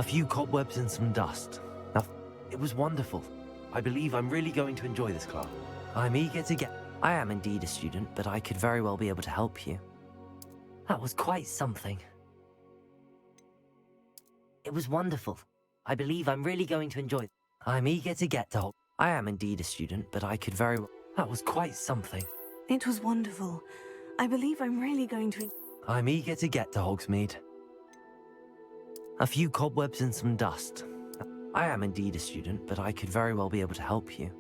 A few cobwebs and some dust. Now, it was wonderful. I believe I'm really going to enjoy this class. I'm eager to get... I am indeed a student, but I could very well be able to help you. That was quite something. It was wonderful. I believe I'm really going to enjoy... I'm eager to get to... I am indeed a student, but I could very well... That was quite something. It was wonderful. I believe I'm really going to... I'm eager to get to Hogsmeade. A few cobwebs and some dust. I am indeed a student, but I could very well be able to help you.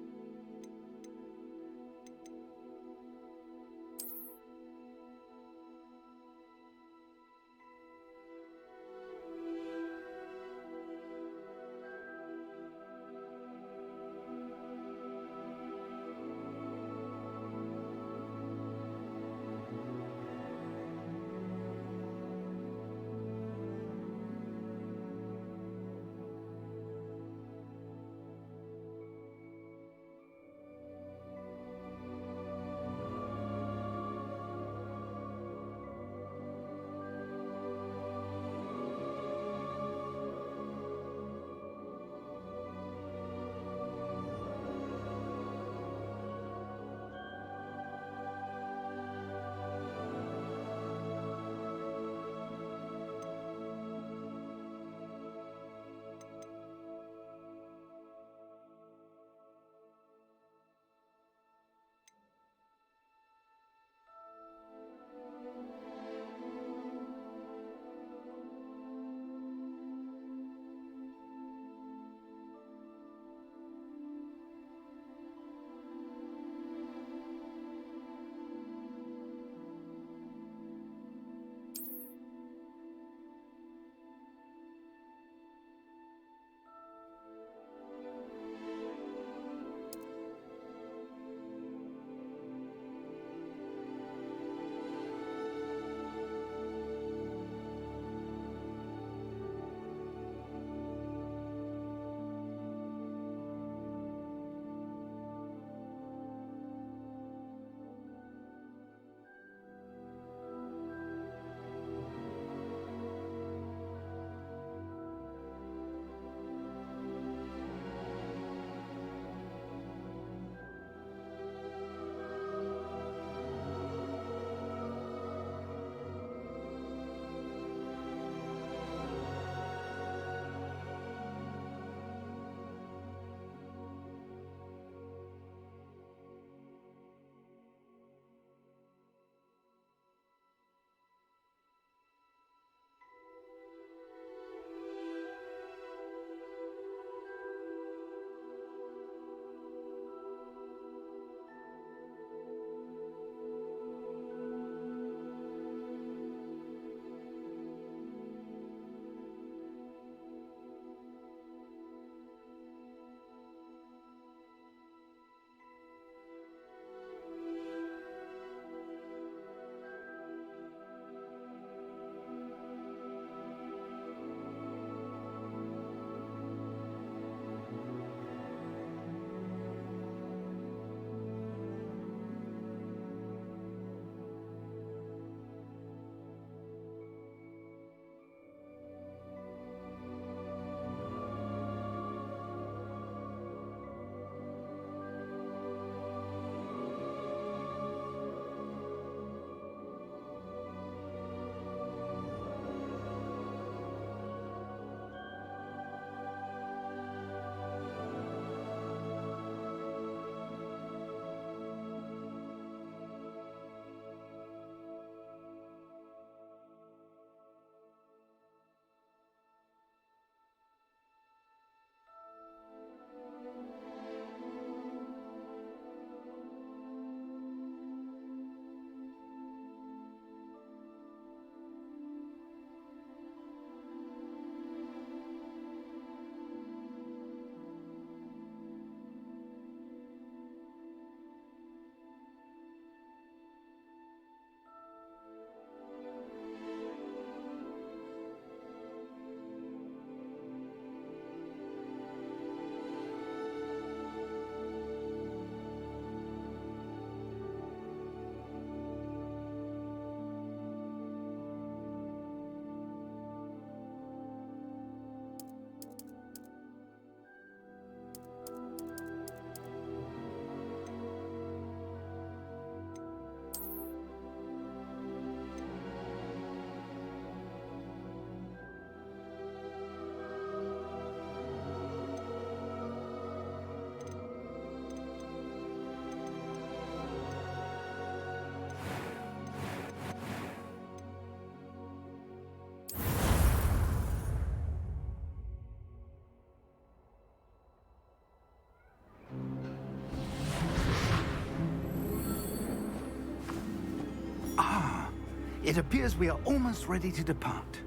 It appears we are almost ready to depart.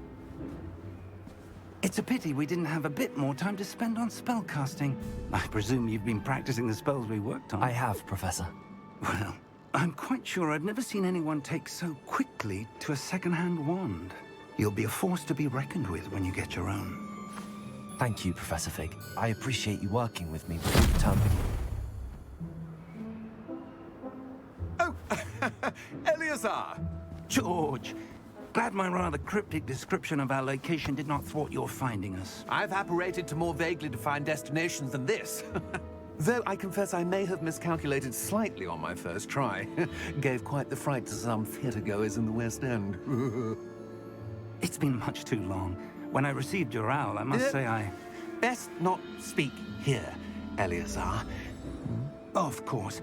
It's a pity we didn't have a bit more time to spend on spellcasting. I presume you've been practicing the spells we worked on. I have, Professor. Well, I'm quite sure I've never seen anyone take so quickly to a second-hand wand. You'll be a force to be reckoned with when you get your own. Thank you, Professor Fig. I appreciate you working with me before the term begins. Oh, Eleazar! George, glad my rather cryptic description of our location did not thwart your finding us. I've apparated to more vaguely defined destinations than this. Though I confess I may have miscalculated slightly on my first try. Gave quite the fright to some theatre-goers in the West End. It's been much too long. When I received your owl, I must say I... Best not speak here, Eleazar. Of course.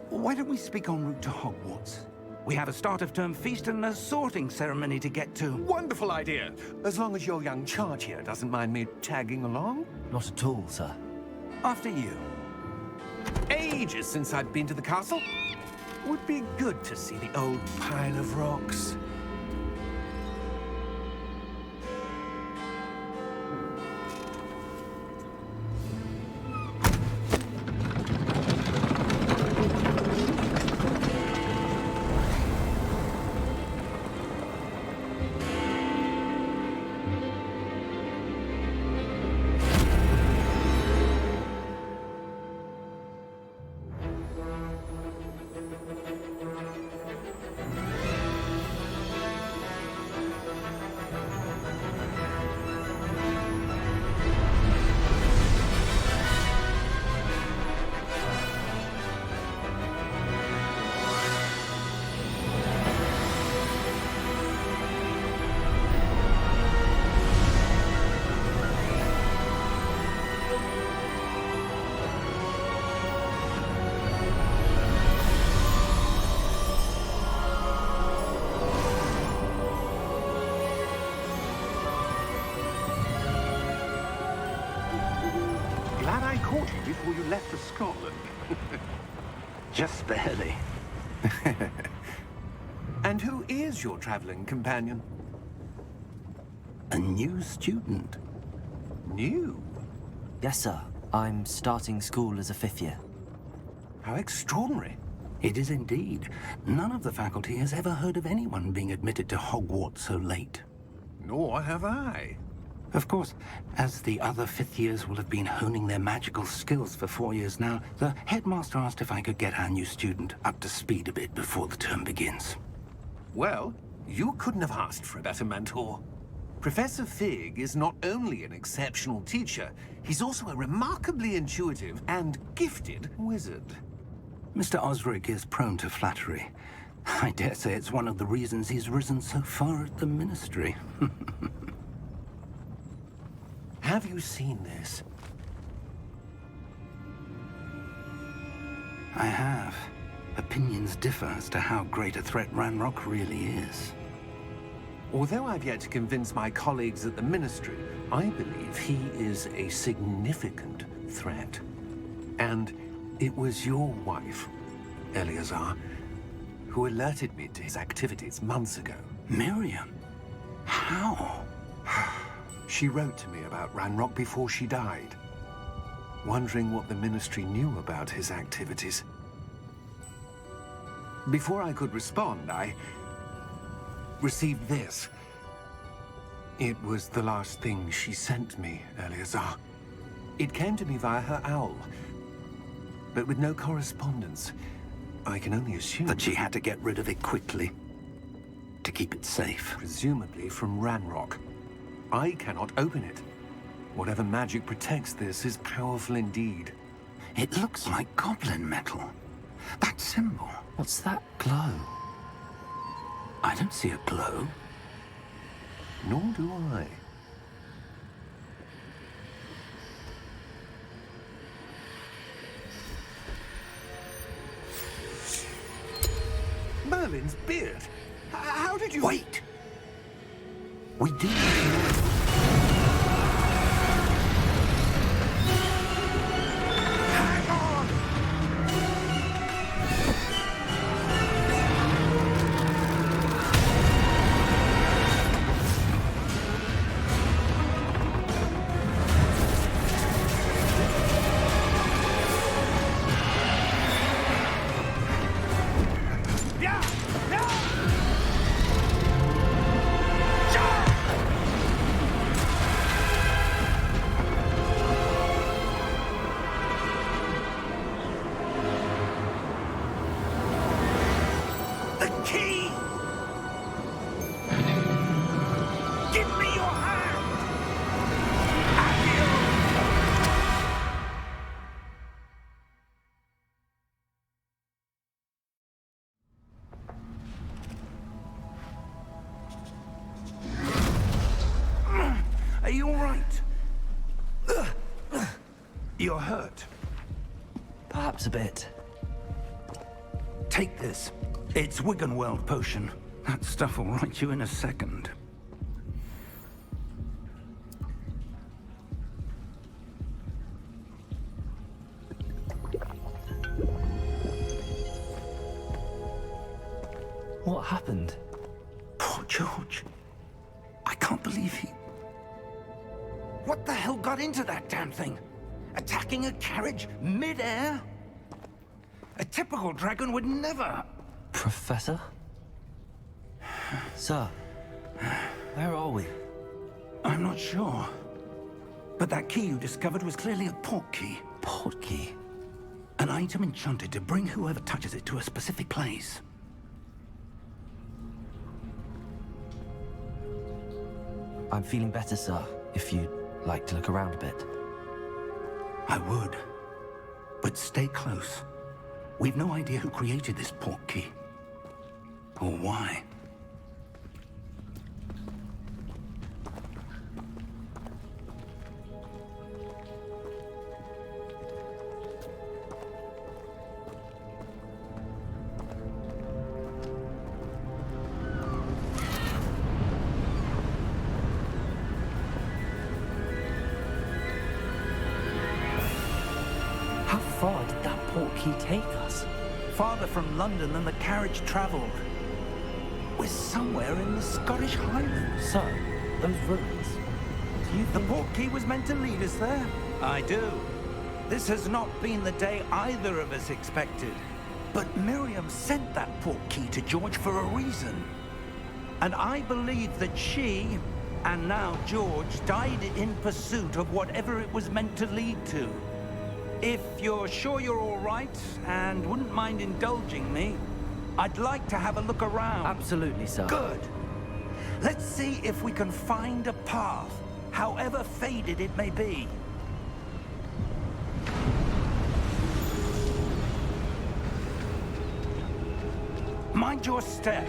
Why don't we speak en route to Hogwarts? We have a start-of-term feast and a sorting ceremony to get to. Wonderful idea! As long as your young charge here doesn't mind me tagging along. Not at all, sir. After you. Ages since I've been to the castle. Would be good to see the old pile of rocks. Glad I caught you before you left for Scotland. Just barely. And who is your traveling companion? A new student. New? Yes, sir. I'm starting school as a 5th year. How extraordinary. It is indeed. None of the faculty has ever heard of anyone being admitted to Hogwarts so late. Nor have I. Of course, as the other 5th years will have been honing their magical skills for 4 years now, the headmaster asked if I could get our new student up to speed a bit before the term begins. Well, you couldn't have asked for a better mentor. Professor Fig is not only an exceptional teacher, he's also a remarkably intuitive and gifted wizard. Mr. Osric is prone to flattery. I dare say it's one of the reasons he's risen so far at the Ministry. Have you seen this? I have. Opinions differ as to how great a threat Ranrock really is. Although I've yet to convince my colleagues at the Ministry, I believe he is a significant threat. And it was your wife, Eleazar, who alerted me to his activities months ago. Miriam? How? She wrote to me about Ranrock before she died, wondering what the Ministry knew about his activities. Before I could respond, I received this. It was the last thing she sent me, Eleazar. It came to me via her owl, but with no correspondence. I can only assume That she had to get rid of it quickly, to keep it safe. presumably from Ranrock. I cannot open it. Whatever magic protects this is powerful indeed. It looks like goblin metal. That symbol. What's that glow? I don't see a glow. Nor do I. Merlin's beard. How did you... Wait! We do need to know. Hang on! key! Give me your hand! Are you all right? You're hurt. Perhaps a bit. Take this. It's Wiggenweld potion. That stuff will right you in a second. What happened? Poor George. I can't believe he... What the hell got into that damn thing? Attacking a carriage mid-air? A typical dragon would never... Professor? Sir, where are we? I'm not sure. But that key you discovered was clearly a port key. Port key? An item enchanted to bring whoever touches it to a specific place. I'm feeling better, sir, if you'd like to look around a bit. I would. But stay close. We've no idea who created this port key. Or why. How far did that port key take us? Farther from London than the carriage traveled. We're somewhere in the Scottish Highlands. Sir, those ruins. Do you The think... port key was meant to lead us there? I do. This has not been the day either of us expected. But Miriam sent that port key to George for a reason. And I believe that she, and now George, died in pursuit of whatever it was meant to lead to. If you're sure you're all right, and wouldn't mind indulging me, I'd like to have a look around. Absolutely, sir. Good. Let's see if we can find a path, however faded it may be. Mind your step.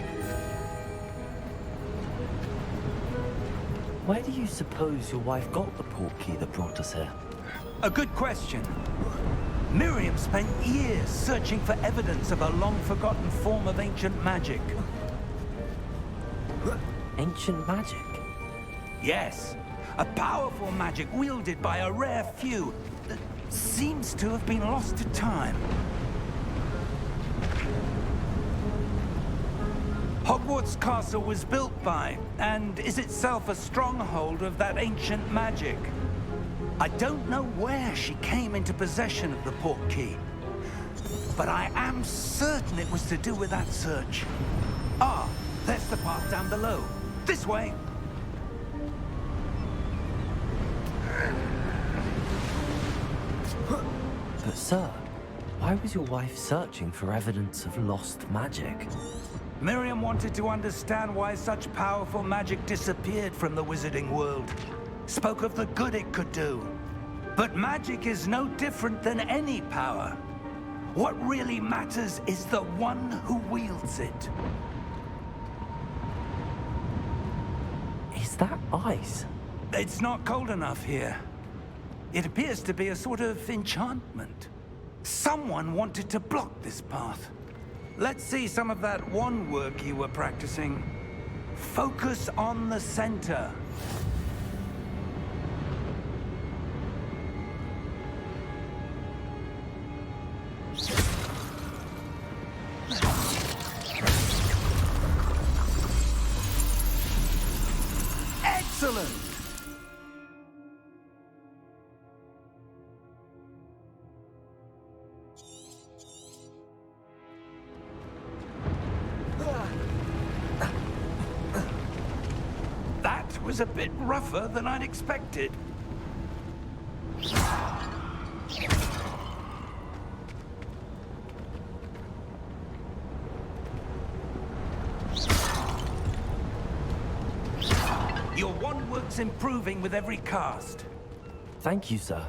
Where do you suppose your wife got the port key that brought us here? A good question. Miriam spent years searching for evidence of a long-forgotten form of ancient magic. Ancient magic? Yes, a powerful magic wielded by a rare few that seems to have been lost to time. Hogwarts Castle was built by, and is itself a stronghold of that ancient magic. I don't know where she came into possession of the port key, but I am certain it was to do with that search. Ah, there's the path down below. This way. But sir, why was your wife searching for evidence of lost magic? Miriam wanted to understand why such powerful magic disappeared from the wizarding world. Spoke of the good it could do. But magic is no different than any power. What really matters is the one who wields it. Is that ice? It's not cold enough here. It appears to be a sort of enchantment. Someone wanted to block this path. Let's see some of that wand work you were practicing. Focus on the center. Excellent! That was a bit rougher than I'd expected. looks improving with every cast. Thank you, sir.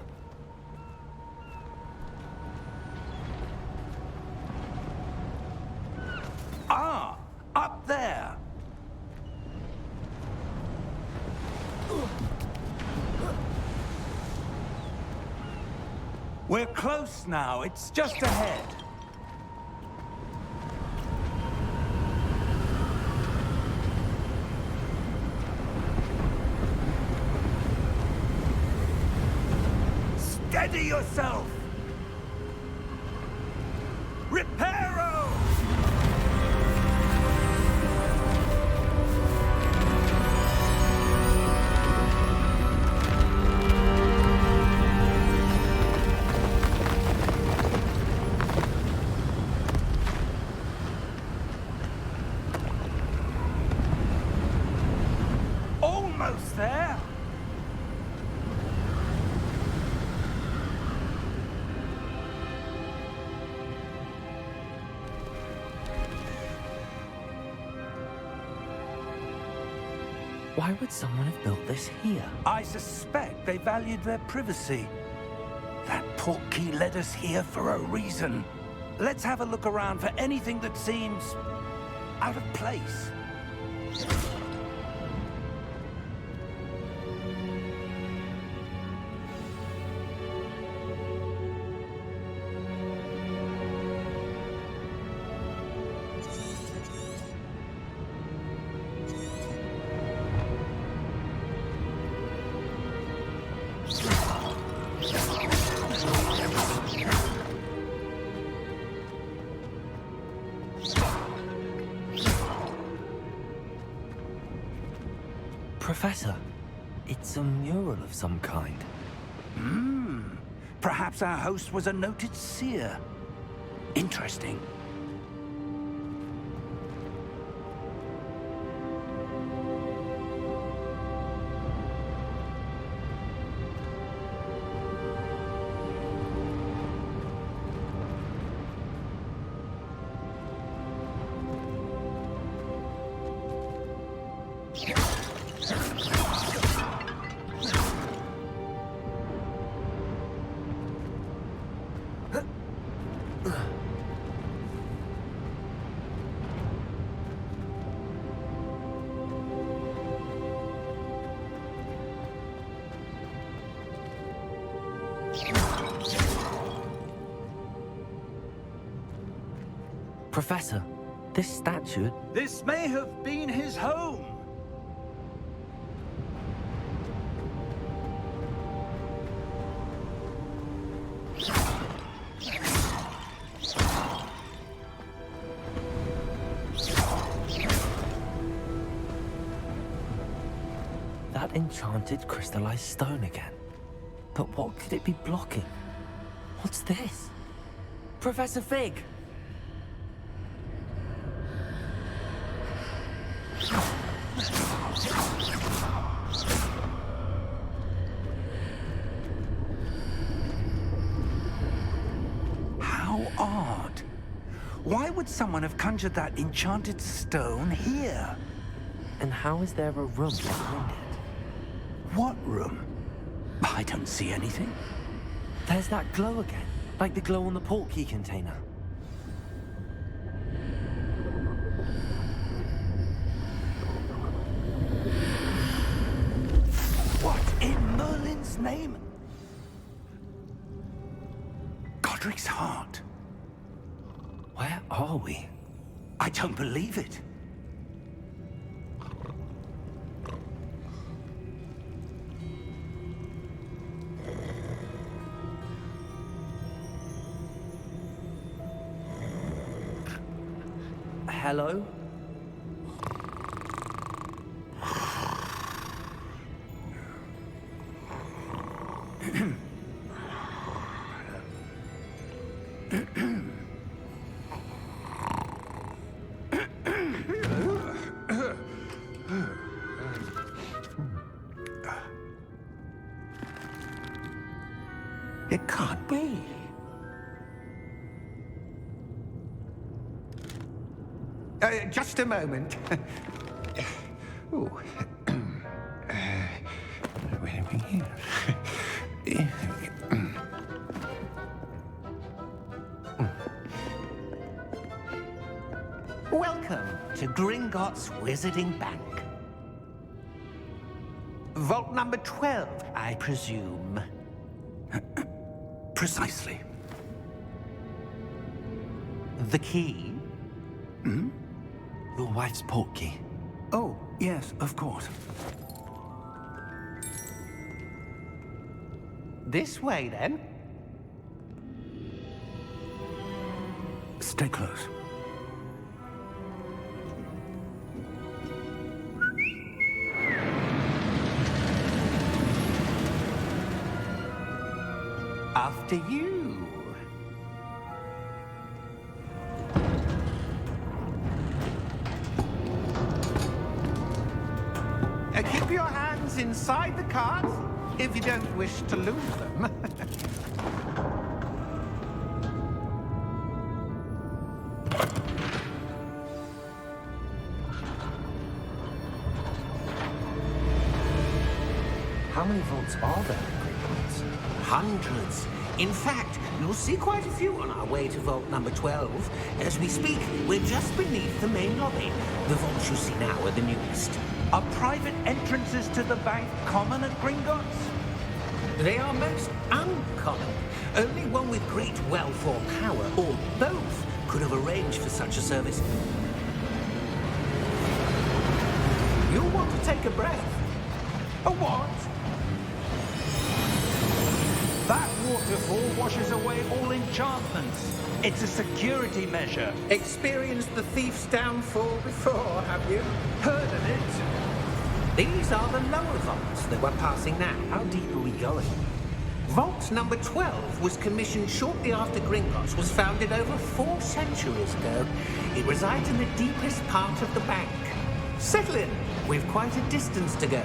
Ah, up there. We're close now. It's just ahead. Steady yourself! Reparo! Almost there! Why would someone have built this here? I suspect they valued their privacy. That portkey led us here for a reason. Let's have a look around for anything that seems out of place. Professor, it's a mural of some kind. Perhaps our host was a noted seer. Interesting. Professor, this statue... This may have been his home. That enchanted crystallized stone again. But what could it be blocking? What's this? Professor Fig! How odd. Why would someone have conjured that enchanted stone here? And how is there a room behind it? What room? I don't see anything. There's that glow again, like the glow on the portkey container. What in Merlin's name? Godric's heart. Where are we? I don't believe it. Hello? It can't be. Just a moment. Ooh. Welcome to Gringotts Wizarding Bank. Vault number 12, I presume. Precisely. The key? Your wife's portkey. Oh, yes, of course. This way, then. Stay close. After you. Keep your hands inside the cards if you don't wish to lose them. How many vaults are there in Gringotts? Hundreds. In fact, you'll see quite a few on our way to vault number 12. As we speak, we're just beneath the main lobby. The vaults you see now are the newest. Are private entrances to the bank common at Gringotts? They are most uncommon. Only one with great wealth or power, or both, could have arranged for such a service. You'll want to take a breath. A what? That waterfall washes away all enchantments. It's a security measure. Experienced the thief's downfall before, have you? Heard of it? These are the lower vaults that we're passing now. How deep are we going? Vault number 12 was commissioned shortly after Gringotts was founded over 4 centuries ago. It resides in the deepest part of the bank. Settle in. We've quite a distance to go.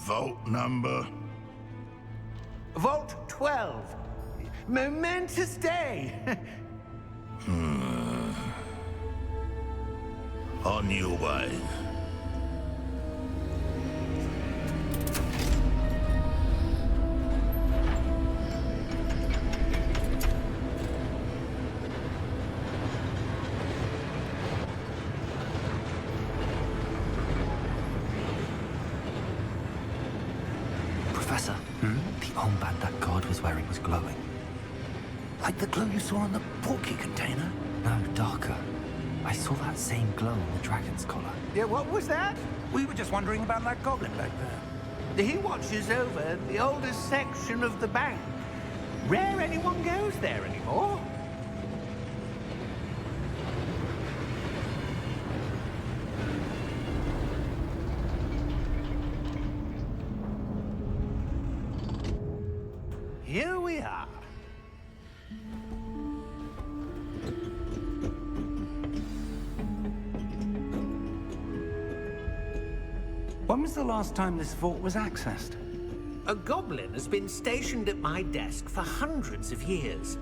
Vault number? Vault 12. Momentous day. On your way. Professor, the armband that guard was wearing was glowing. Like the glow you saw on the portkey container? No, darker. I saw that same glow on the dragon's collar. Yeah, what was that? We were just wondering about that goblin back there. He watches over the oldest section of the bank. Rare anyone goes there anymore. Here we are. When was the last time this vault was accessed? A goblin has been stationed at my desk for hundreds of years.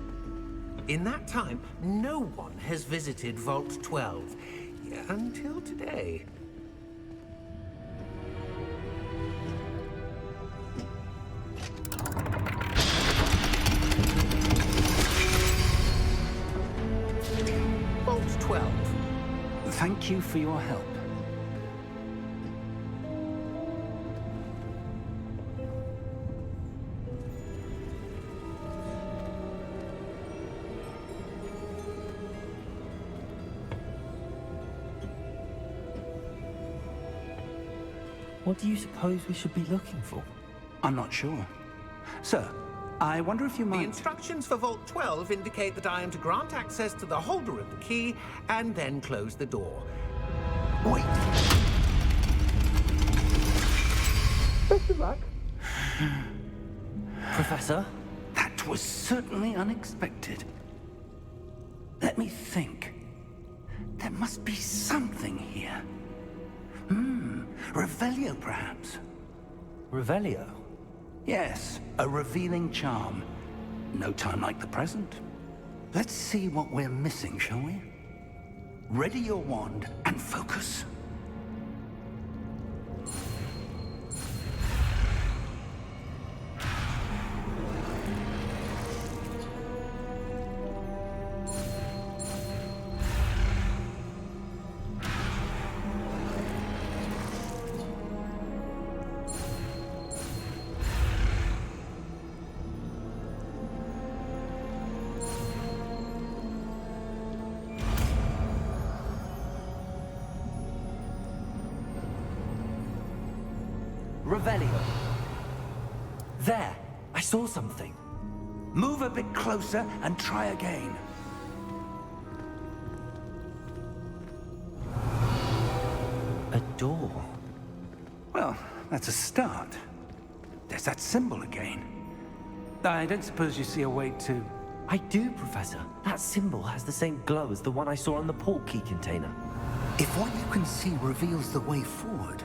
In that time, no one has visited Vault 12. Until today. Vault 12. Thank you for your help. What do you suppose we should be looking for? I'm not sure. Sir, I wonder if you The might... instructions for Vault 12 indicate that I am to grant access to the holder of the key and then close the door. Wait. Best of luck. Professor? That was certainly unexpected. Let me think. There must be something here. Revelio, perhaps. Revelio? Yes, a revealing charm. No time like the present. Let's see what we're missing, shall we? Ready your wand and focus. Revelio. There! I saw something. Move a bit closer and try again. A door. Well, that's a start. There's that symbol again. I don't suppose you see a way to... I do, Professor. That symbol has the same glow as the one I saw on the port key container. If what you can see reveals the way forward,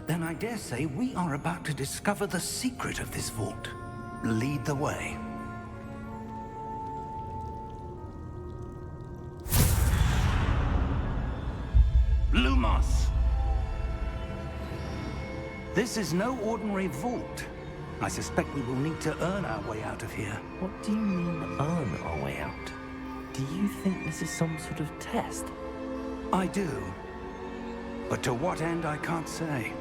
then I dare say we are about to discover the secret of this vault. Lead the way. Lumos! This is no ordinary vault. I suspect we will need to earn our way out of here. What do you mean, earn our way out? Do you think this is some sort of test? I do. But to what end, I can't say.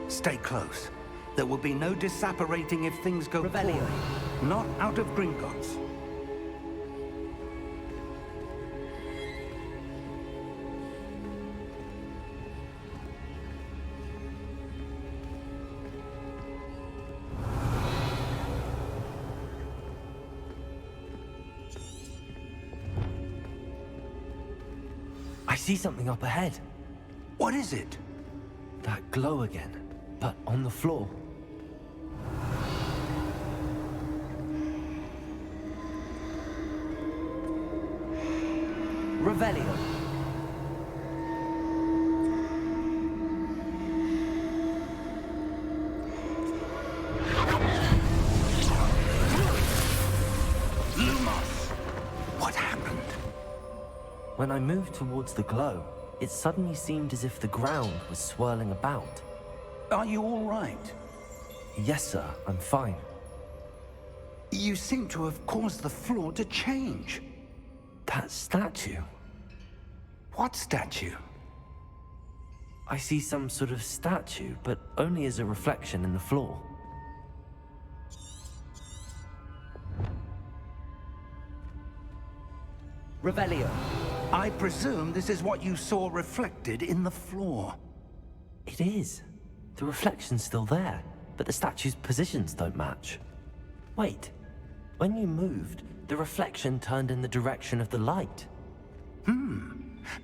Stay close. There will be no disapparating if things go Revelio. poorly. Not out of Gringotts. I see something up ahead. What is it? That glow again, but on the floor. Revelio. Lumos! What happened? When I moved towards the glow, it suddenly seemed as if the ground was swirling about. Are you all right? Yes, sir, I'm fine. You seem to have caused the floor to change. That statue. What statue? I see some sort of statue, but only as a reflection in the floor. Revelio. I presume this is what you saw reflected in the floor. It is. The reflection's still there, but the statue's positions don't match. Wait. When you moved, the reflection turned in the direction of the light.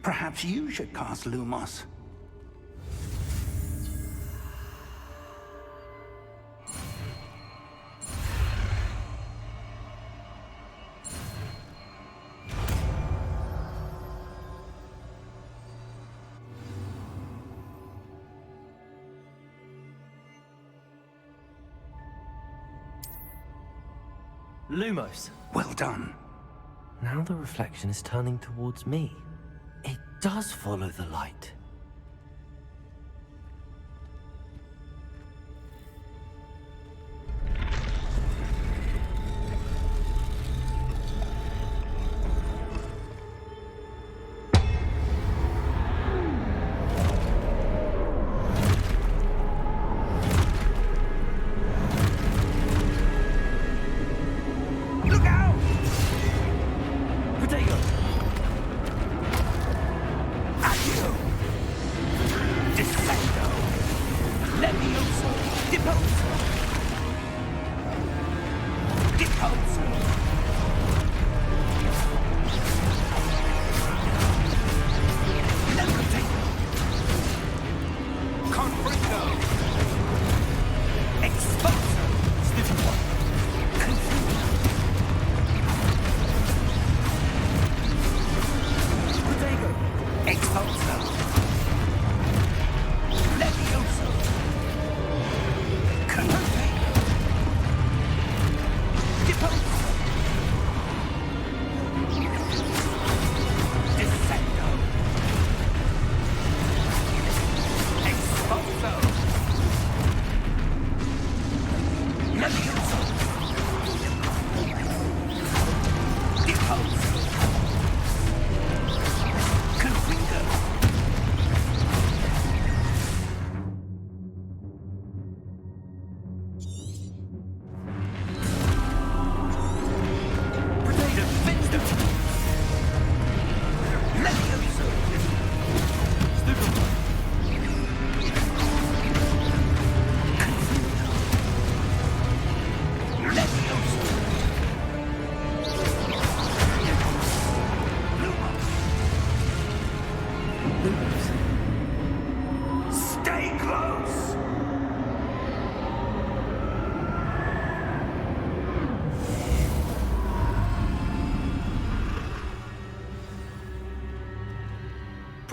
Perhaps you should cast Lumos. Lumos. Well done. Now the reflection is turning towards me. It does follow the light.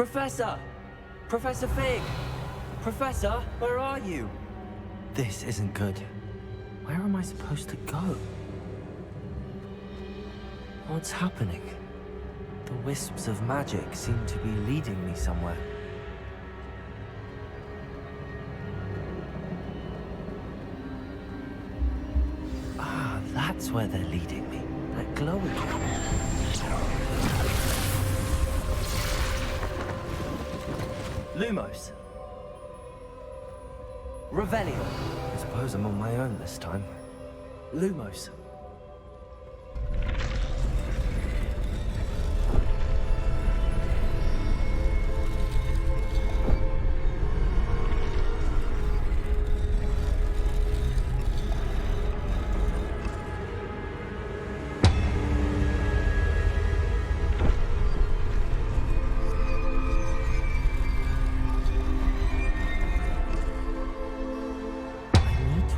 Professor! Professor Fig! Professor, where are you? This isn't good. Where am I supposed to go? What's happening? The wisps of magic seem to be leading me somewhere. Ah, that's where they're leading me. That glow again. Lumos. Revelio. I suppose I'm on my own this time. Lumos.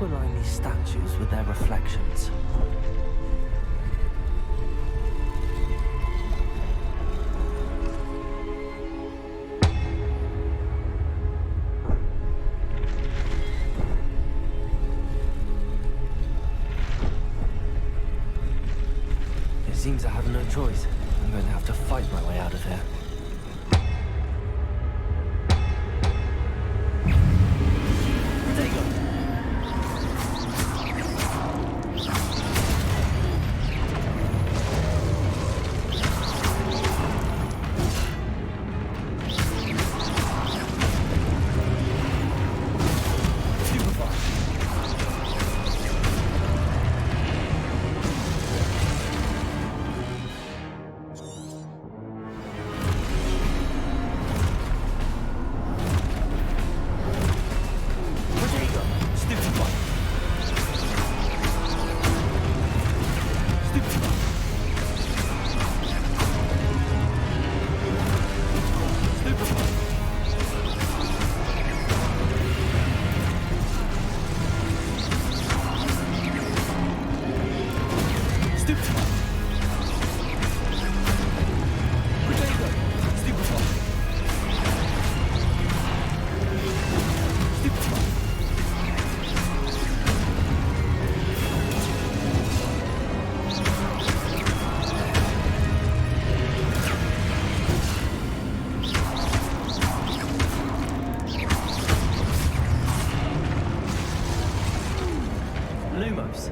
To align these statues with their reflections. It seems I have no choice. I'm going to have to fight my way out of here. Lumos.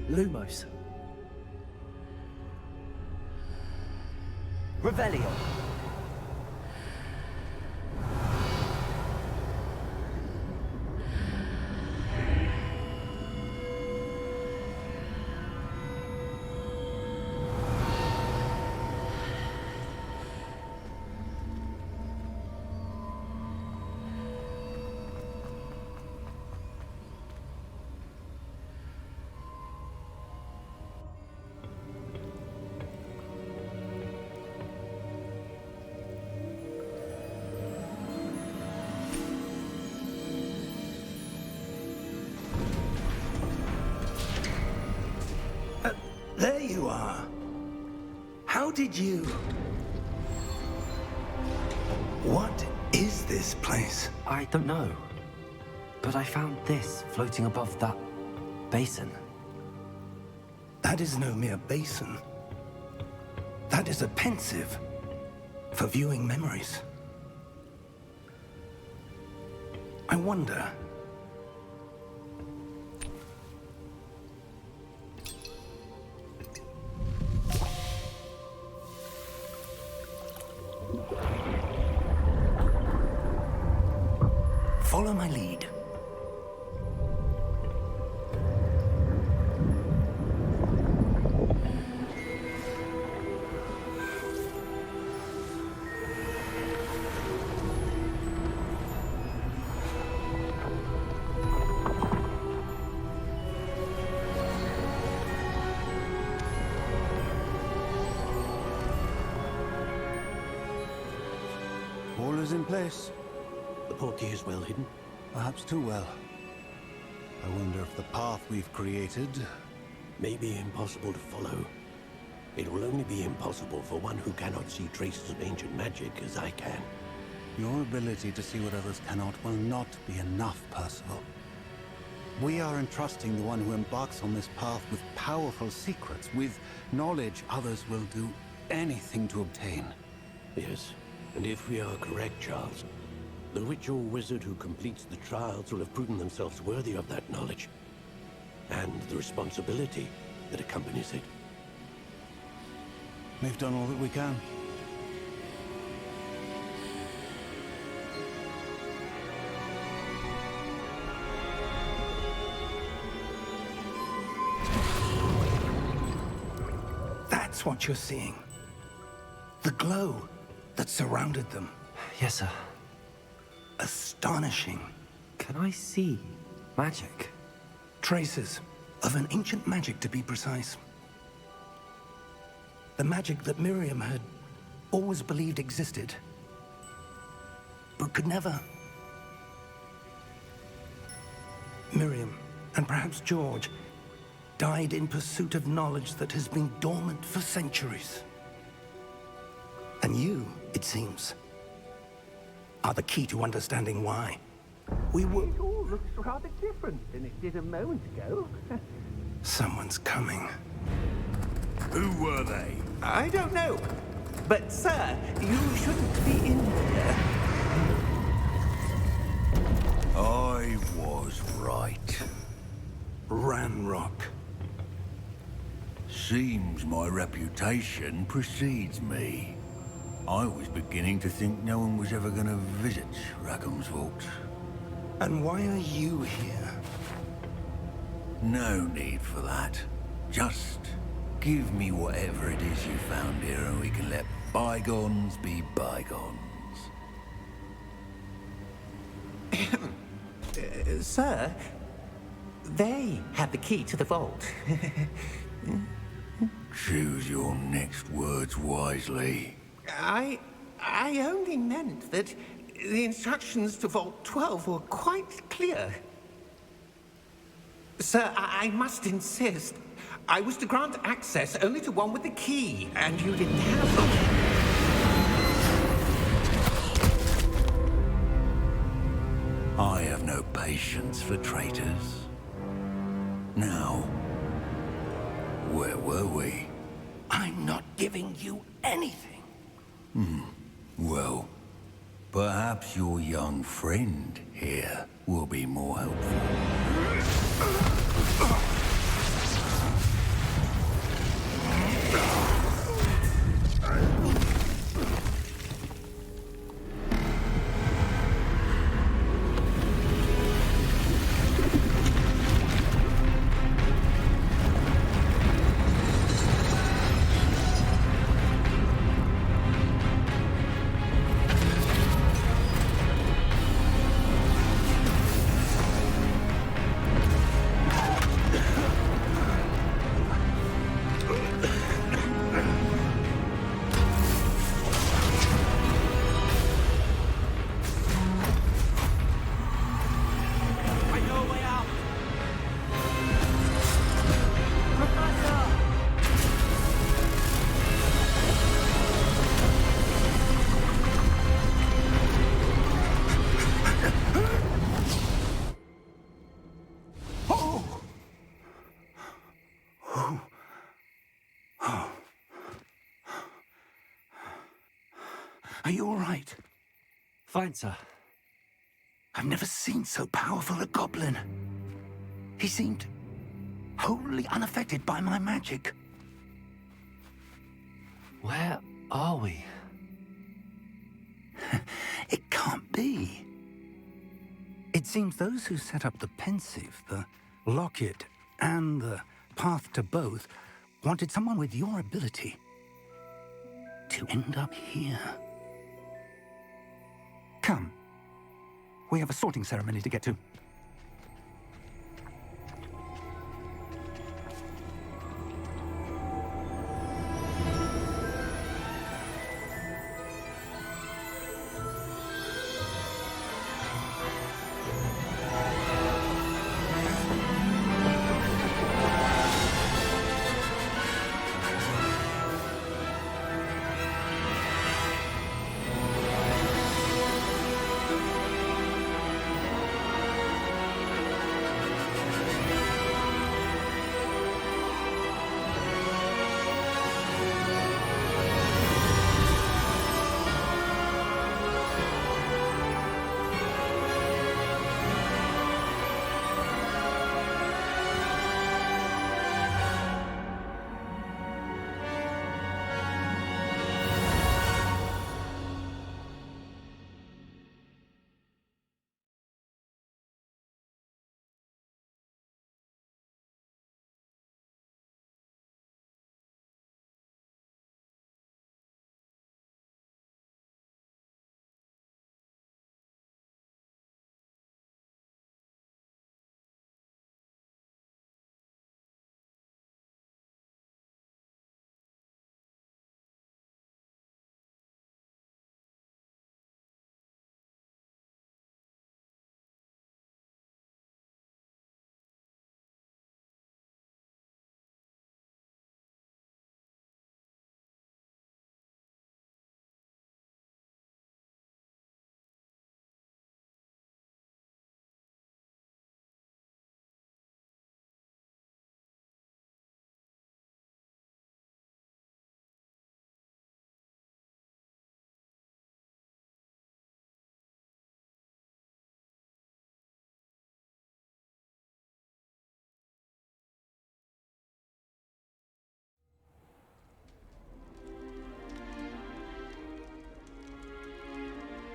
Lumos. Revelio. There you are. How did you... What is this place? I don't know. But I found this floating above that basin. That is no mere basin. That is a pensive for viewing memories. I wonder... Follow my lead. All is in place. The portkey is well hidden. Perhaps too well. I wonder if the path we've created... May be impossible to follow. It will only be impossible for one who cannot see traces of ancient magic as I can. Your ability to see what others cannot will not be enough, Percival. We are entrusting the one who embarks on this path with powerful secrets, with knowledge others will do anything to obtain. Yes, and if we are correct, Charles, the witch or wizard who completes the trials will have proven themselves worthy of that knowledge, and the responsibility that accompanies it. We've done all that we can. That's what you're seeing. The glow that surrounded them. Yes, sir. Astonishing. Can I see magic? Traces of an ancient magic, to be precise. The magic that Miriam had always believed existed, but could never. Miriam, and perhaps George, died in pursuit of knowledge that has been dormant for centuries. And you, it seems, are the key to understanding why. We were... It all looks rather different than it did a moment ago. Someone's coming. Who were they? I don't know. But, sir, you shouldn't be in here. I was right. Ranrock. Seems my reputation precedes me. I was beginning to think no one was ever gonna visit Rackham's Vault. And why are you here? No need for that. Just give me whatever it is you found here and we can let bygones be bygones. Sir, they had the key to the vault. Choose your next words wisely. I only meant that the instructions to Vault 12 were quite clear. Sir, I must insist. I was to grant access only to one with the key, and you didn't have them. I have no patience for traitors. Now, where were we? I'm not giving you anything. Well, perhaps your young friend here will be more helpful. Are you all right? Fine, sir. I've never seen so powerful a goblin. He seemed wholly unaffected by my magic. Where are we? It can't be. It seems those who set up the pensive, the locket, and the path to both wanted someone with your ability to end up here. Come. We have a sorting ceremony to get to.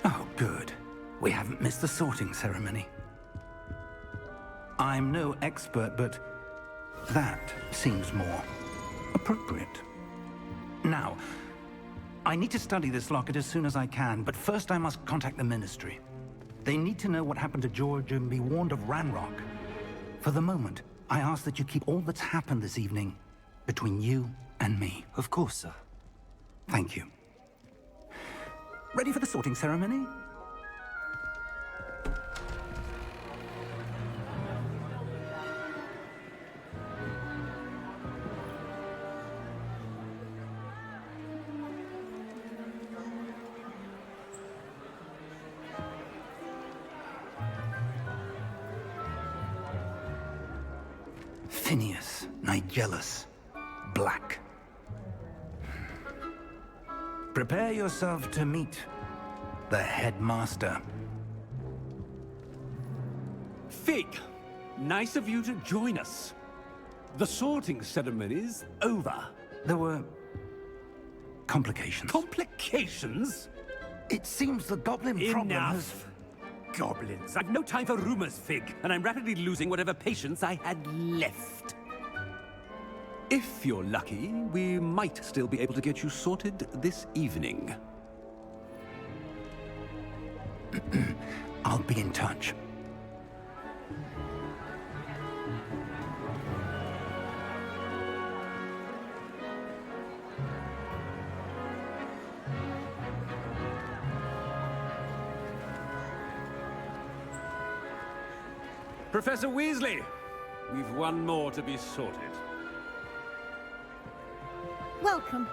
Oh, good. We haven't missed the sorting ceremony. I'm no expert, but that seems more appropriate. Now, I need to study this locket as soon as I can, but first I must contact the Ministry. They need to know what happened to George and be warned of Ranrock. For the moment, I ask that you keep all that's happened this evening between you and me. Of course, sir. Thank you. Ready for the sorting ceremony? Phineas, Nigellus, Black. Prepare yourself to meet the headmaster. Fig, nice of you to join us. The sorting ceremony's over. There were complications. Complications? It seems the goblin problem has... Enough. Goblins. I've no time for rumors, Fig, and I'm rapidly losing whatever patience I had left. If you're lucky, we might still be able to get you sorted this evening. I'll be in touch. Professor Weasley, we've one more to be sorted. Welcome.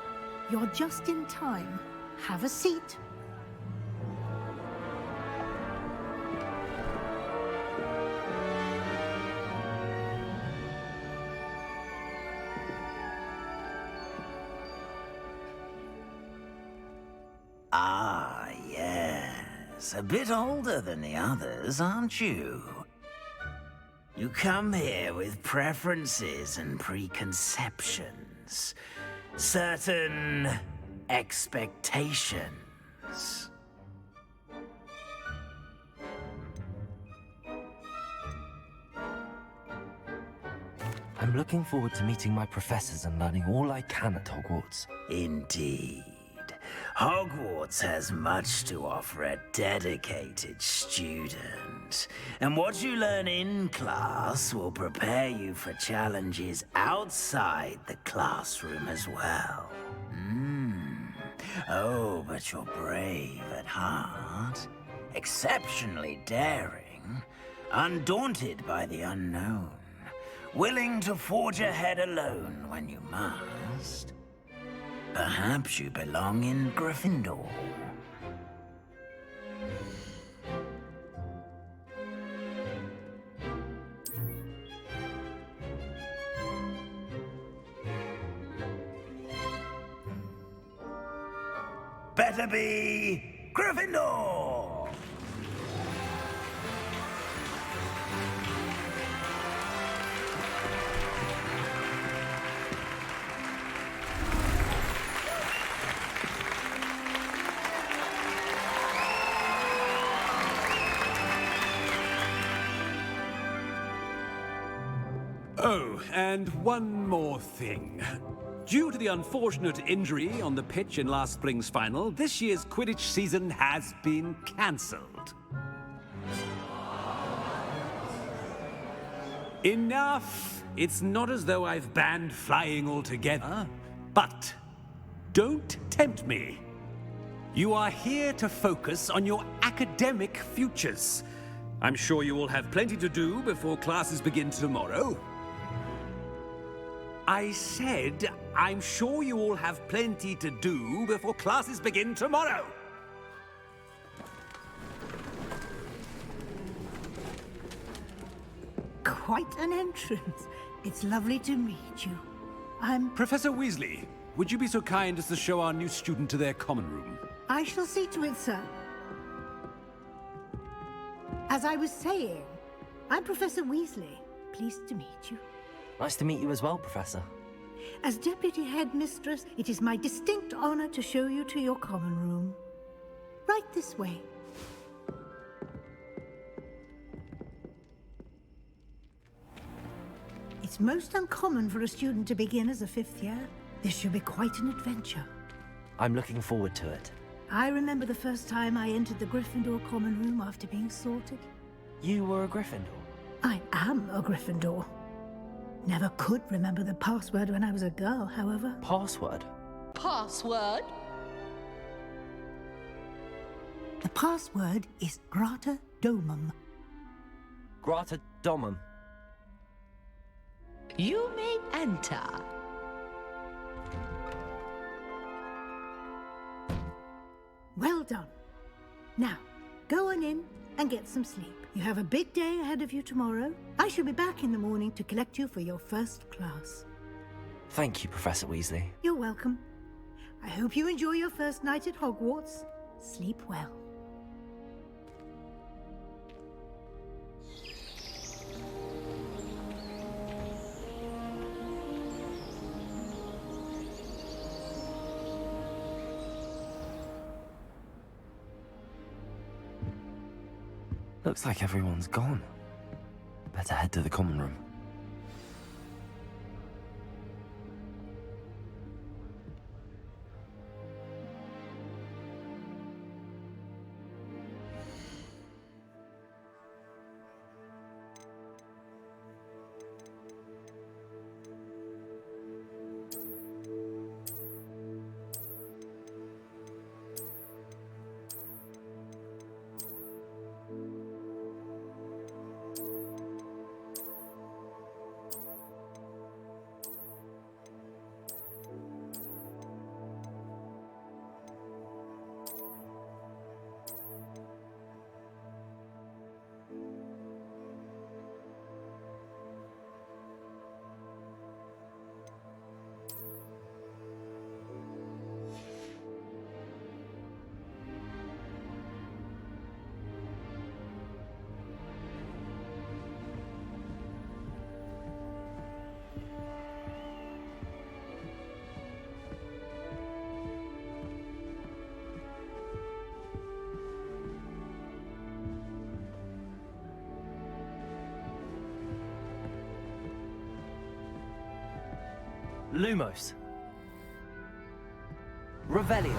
You're just in time. Have a seat. Ah, yes. A bit older than the others, aren't you? You come here with preferences and preconceptions. Certain expectations. I'm looking forward to meeting my professors and learning all I can at Hogwarts. Indeed. Hogwarts has much to offer a dedicated student. And what you learn in class will prepare you for challenges outside the classroom as well. Oh, but you're brave at heart, exceptionally daring, undaunted by the unknown, willing to forge ahead alone when you must. Perhaps you belong in Gryffindor. Better be Gryffindor! Oh, and one more thing. Due to the unfortunate injury on the pitch in last spring's final, this year's Quidditch season has been cancelled. Enough! It's not as though I've banned flying altogether, but don't tempt me. You are here to focus on your academic futures. I'm sure you will have plenty to do before classes begin tomorrow. I said, I'm sure you all have plenty to do before classes begin tomorrow. Quite an entrance. It's lovely to meet you. I'm... Professor Weasley, would you be so kind as to show our new student to their common room? I shall see to it, sir. As I was saying, I'm Professor Weasley. Pleased to meet you. Nice to meet you as well, Professor. As Deputy Headmistress, it is my distinct honor to show you to your common room. Right this way. It's most uncommon for a student to begin as a fifth year. This should be quite an adventure. I'm looking forward to it. I remember the first time I entered the Gryffindor common room after being sorted. You were a Gryffindor? I am a Gryffindor. Never could remember the password when I was a girl, however. Password? Password? The password is Grata Domum. Grata Domum. You may enter. Well done. Now, go on in and get some sleep. You have a big day ahead of you tomorrow. I shall be back in the morning to collect you for your first class. Thank you, Professor Weasley. You're welcome. I hope you enjoy your first night at Hogwarts. Sleep well. Looks like everyone's gone. Better head to the common room. Lumos. Revelio.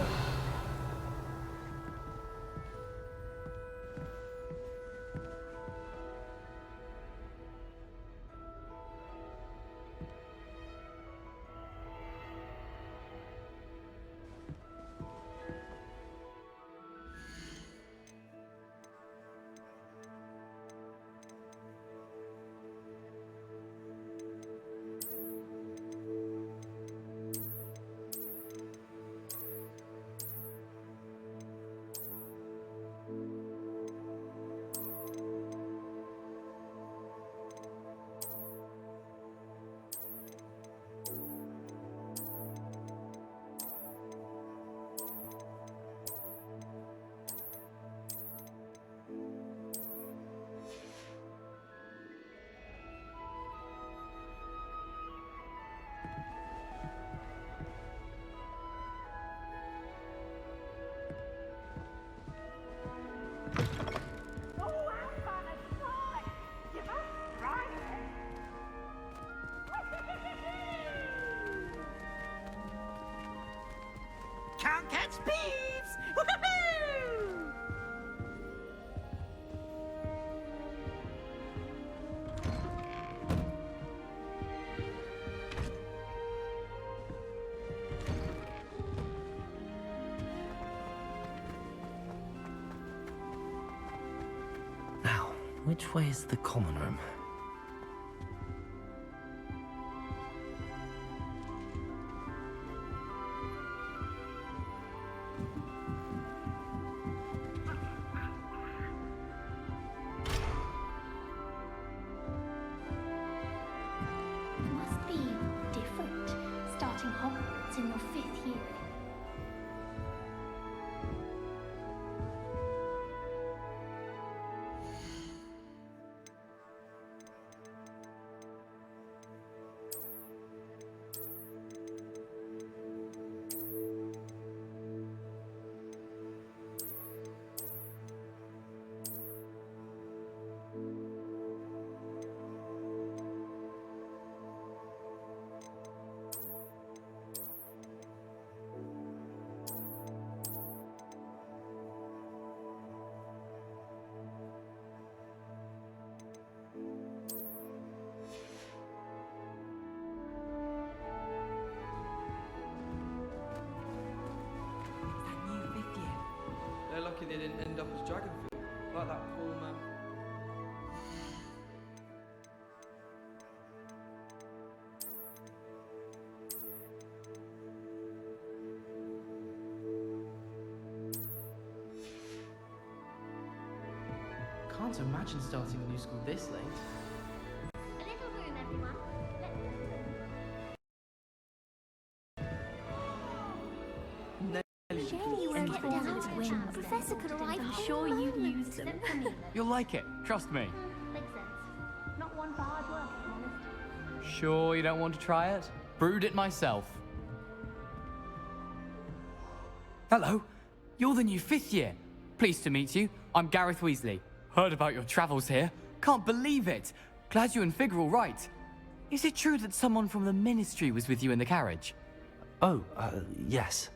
Can't catch thieves! Woohoo! Now, which way is the common room? Must be different, starting Hogwarts in your 5th year. They're lucky they didn't end up as Dragonfield, like that poor man. Can't imagine starting a new school this late. A little room, everyone. Shame you won't get down with wings. A professor could arrive. I'm sure you'd use them. You'll like it, trust me. Makes sense. Not one for hard work, if I'm honest. Sure you don't want to try it? Brewed it myself. Hello, you're the new 5th year. Pleased to meet you. I'm Gareth Weasley. Heard about your travels here. Can't believe it. Glad you and Fig are all right. Is it true that someone from the Ministry was with you in the carriage? Oh, yes.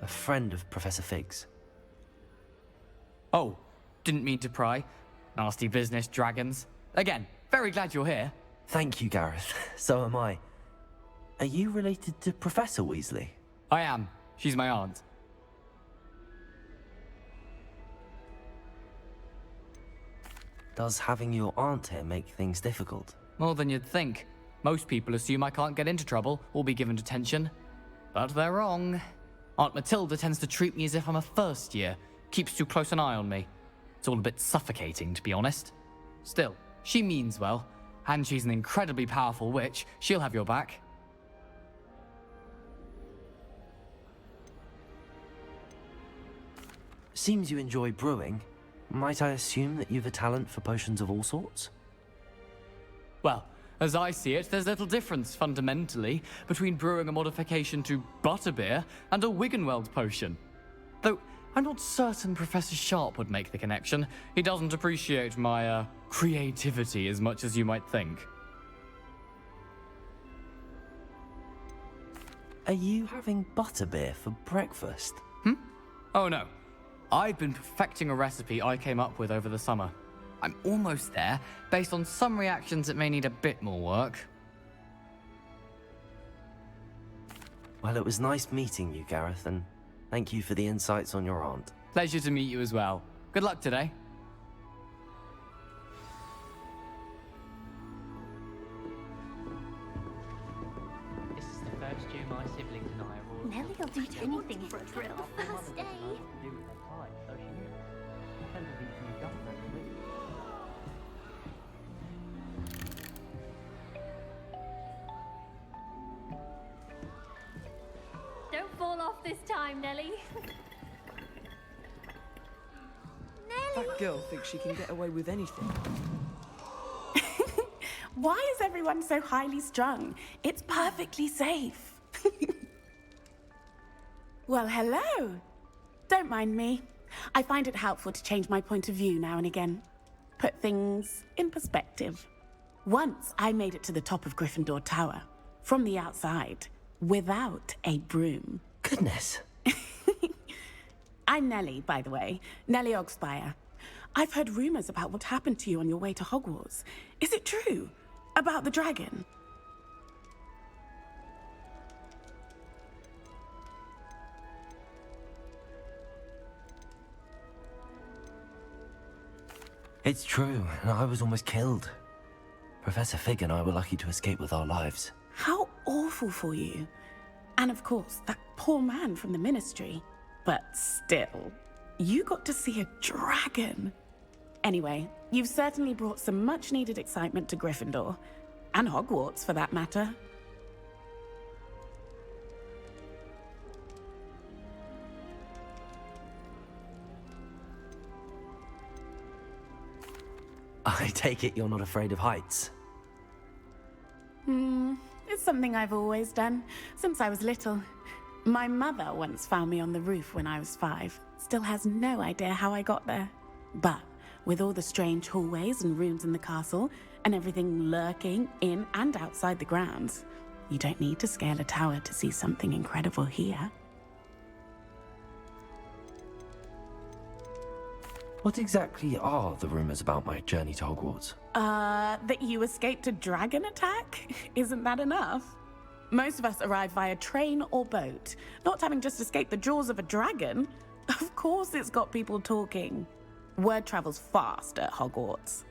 A friend of Professor Fig's. Oh, didn't mean to pry. Nasty business, dragons. Again, very glad you're here. Thank you, Gareth. So am I. Are you related to Professor Weasley? I am. She's my aunt. Does having your aunt here make things difficult? More than you'd think. Most people assume I can't get into trouble or be given detention. But they're wrong. Aunt Matilda tends to treat me as if I'm a first year, keeps too close an eye on me. It's all a bit suffocating, to be honest. Still, she means well, and she's an incredibly powerful witch. She'll have your back. Seems you enjoy brewing. Might I assume that you've a talent for potions of all sorts? Well, as I see it, there's little difference, fundamentally, between brewing a modification to butterbeer and a Wiggenweld potion. Though, I'm not certain Professor Sharp would make the connection. He doesn't appreciate my, creativity as much as you might think. Are you having butterbeer for breakfast? Oh no. I've been perfecting a recipe I came up with over the summer. I'm almost there. Based on some reactions, it may need a bit more work. Well, it was nice meeting you, Gareth, and thank you for the insights on your aunt. Pleasure to meet you as well. Good luck today. This is the first year my siblings and I are all... Nellie will do anything for a thrill. First day. Don't fall off this time, Nellie. That girl thinks she can get away with anything. Why is everyone so highly strung? It's perfectly safe. Well, hello. Don't mind me. I find it helpful to change my point of view now and again. Put things in perspective. Once I made it to the top of Gryffindor Tower, from the outside, without a broom. Goodness. I'm Nellie, by the way. Nellie Ogspire. I've heard rumors about what happened to you on your way to Hogwarts. Is it true? About the dragon? It's true, and I was almost killed. Professor Fig and I were lucky to escape with our lives. How awful for you. And of course, that poor man from the Ministry. But still, you got to see a dragon. Anyway, you've certainly brought some much-needed excitement to Gryffindor. And Hogwarts, for that matter. I take it you're not afraid of heights? It's something I've always done, since I was little. My mother once found me on the roof when I was 5. Still has no idea how I got there. But with all the strange hallways and rooms in the castle, and everything lurking in and outside the grounds, you don't need to scale a tower to see something incredible here. What exactly are the rumors about my journey to Hogwarts? That you escaped a dragon attack? Isn't that enough? Most of us arrive via train or boat, not having just escaped the jaws of a dragon. Of course it's got people talking. Word travels fast at Hogwarts.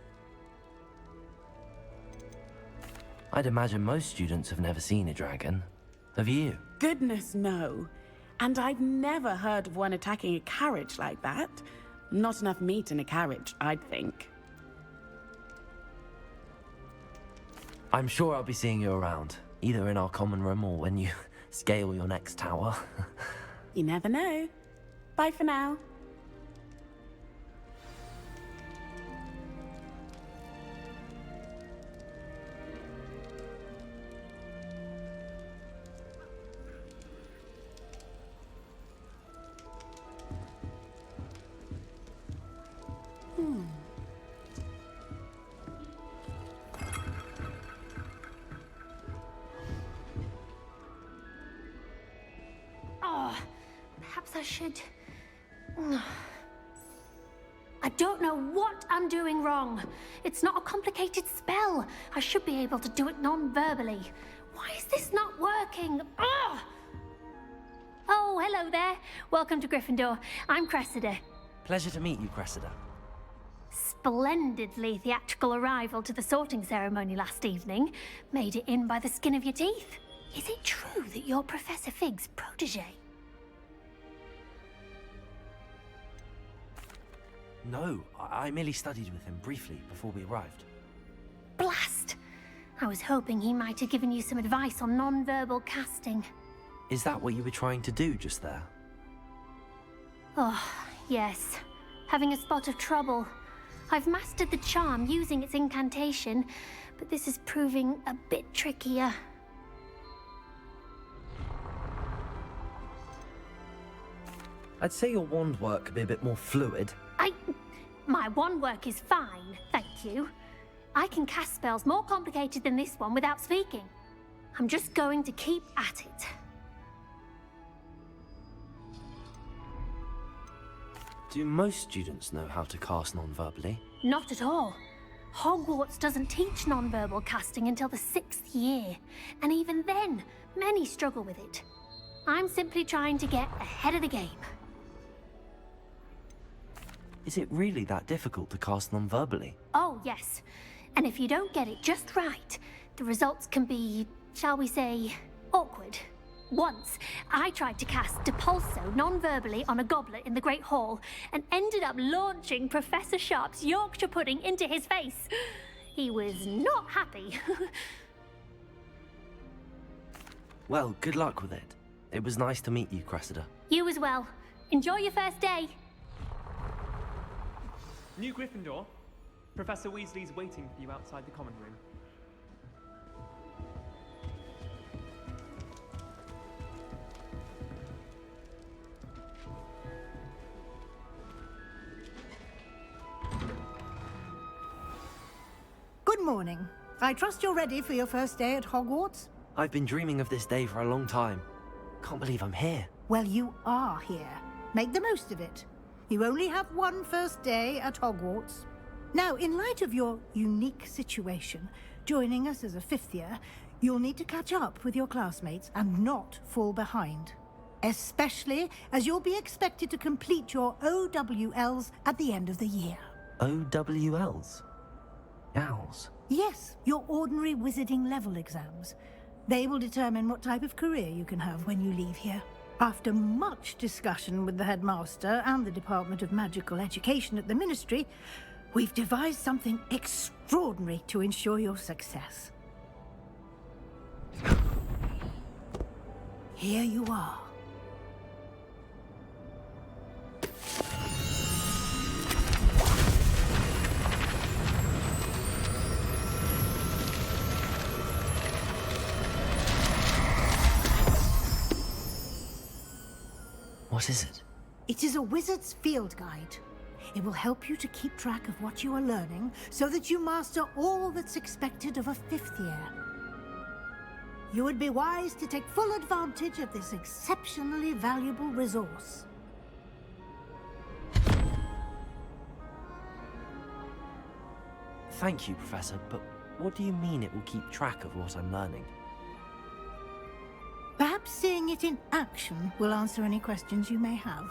I'd imagine most students have never seen a dragon. Have you? Goodness, no. And I've never heard of one attacking a carriage like that. Not enough meat in a carriage, I'd think. I'm sure I'll be seeing you around, either in our common room or when you scale your next tower. You never know. Bye for now. Perhaps I should... I don't know what I'm doing wrong. It's not a complicated spell. I should be able to do it non-verbally. Why is this not working? Ugh! Oh, hello there. Welcome to Gryffindor. I'm Cressida. Pleasure to meet you, Cressida. Splendidly theatrical arrival to the sorting ceremony last evening. Made it in by the skin of your teeth. Is it true that you're Professor Fig's protege? No, I merely studied with him briefly before we arrived. Blast! I was hoping he might have given you some advice on non-verbal casting. Is that what you were trying to do just there? Oh, yes. Having a spot of trouble. I've mastered the charm using its incantation, but this is proving a bit trickier. I'd say your wand work could be a bit more fluid. My wand work is fine, thank you. I can cast spells more complicated than this one without speaking. I'm just going to keep at it. Do most students know how to cast non-verbally? Not at all. Hogwarts doesn't teach nonverbal casting until the 6th year, and even then, many struggle with it. I'm simply trying to get ahead of the game. Is it really that difficult to cast non-verbally? Oh, yes. And if you don't get it just right, the results can be, shall we say, awkward. Once, I tried to cast Depulso non-verbally on a goblet in the Great Hall and ended up launching Professor Sharp's Yorkshire pudding into his face. He was not happy. Well, good luck with it. It was nice to meet you, Cressida. You as well. Enjoy your first day. New Gryffindor. Professor Weasley's waiting for you outside the common room. Good morning. I trust you're ready for your first day at Hogwarts? I've been dreaming of this day for a long time. Can't believe I'm here. Well, you are here. Make the most of it. You only have one first day at Hogwarts. Now, in light of your unique situation, joining us as a 5th year, you'll need to catch up with your classmates and not fall behind. Especially as you'll be expected to complete your OWLs at the end of the year. OWLs? Owls? Yes, your ordinary wizarding level exams. They will determine what type of career you can have when you leave here. After much discussion with the headmaster and the Department of Magical Education at the Ministry, we've devised something extraordinary to ensure your success. Here you are. What is it? It is a wizard's field guide. It will help you to keep track of what you are learning so that you master all that's expected of a 5th year. You would be wise to take full advantage of this exceptionally valuable resource. Thank you, Professor, but what do you mean it will keep track of what I'm learning? Perhaps seeing it in action will answer any questions you may have.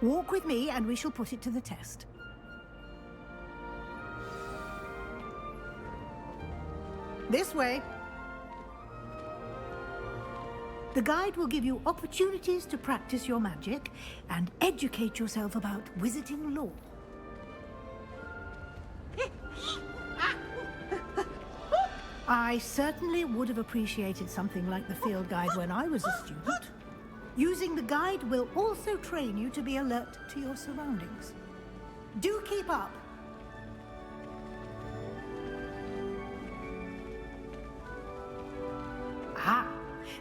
Walk with me and we shall put it to the test. This way. The guide will give you opportunities to practice your magic and educate yourself about wizarding lore. I certainly would have appreciated something like the field guide when I was a student. Using the guide will also train you to be alert to your surroundings. Do keep up. Ah,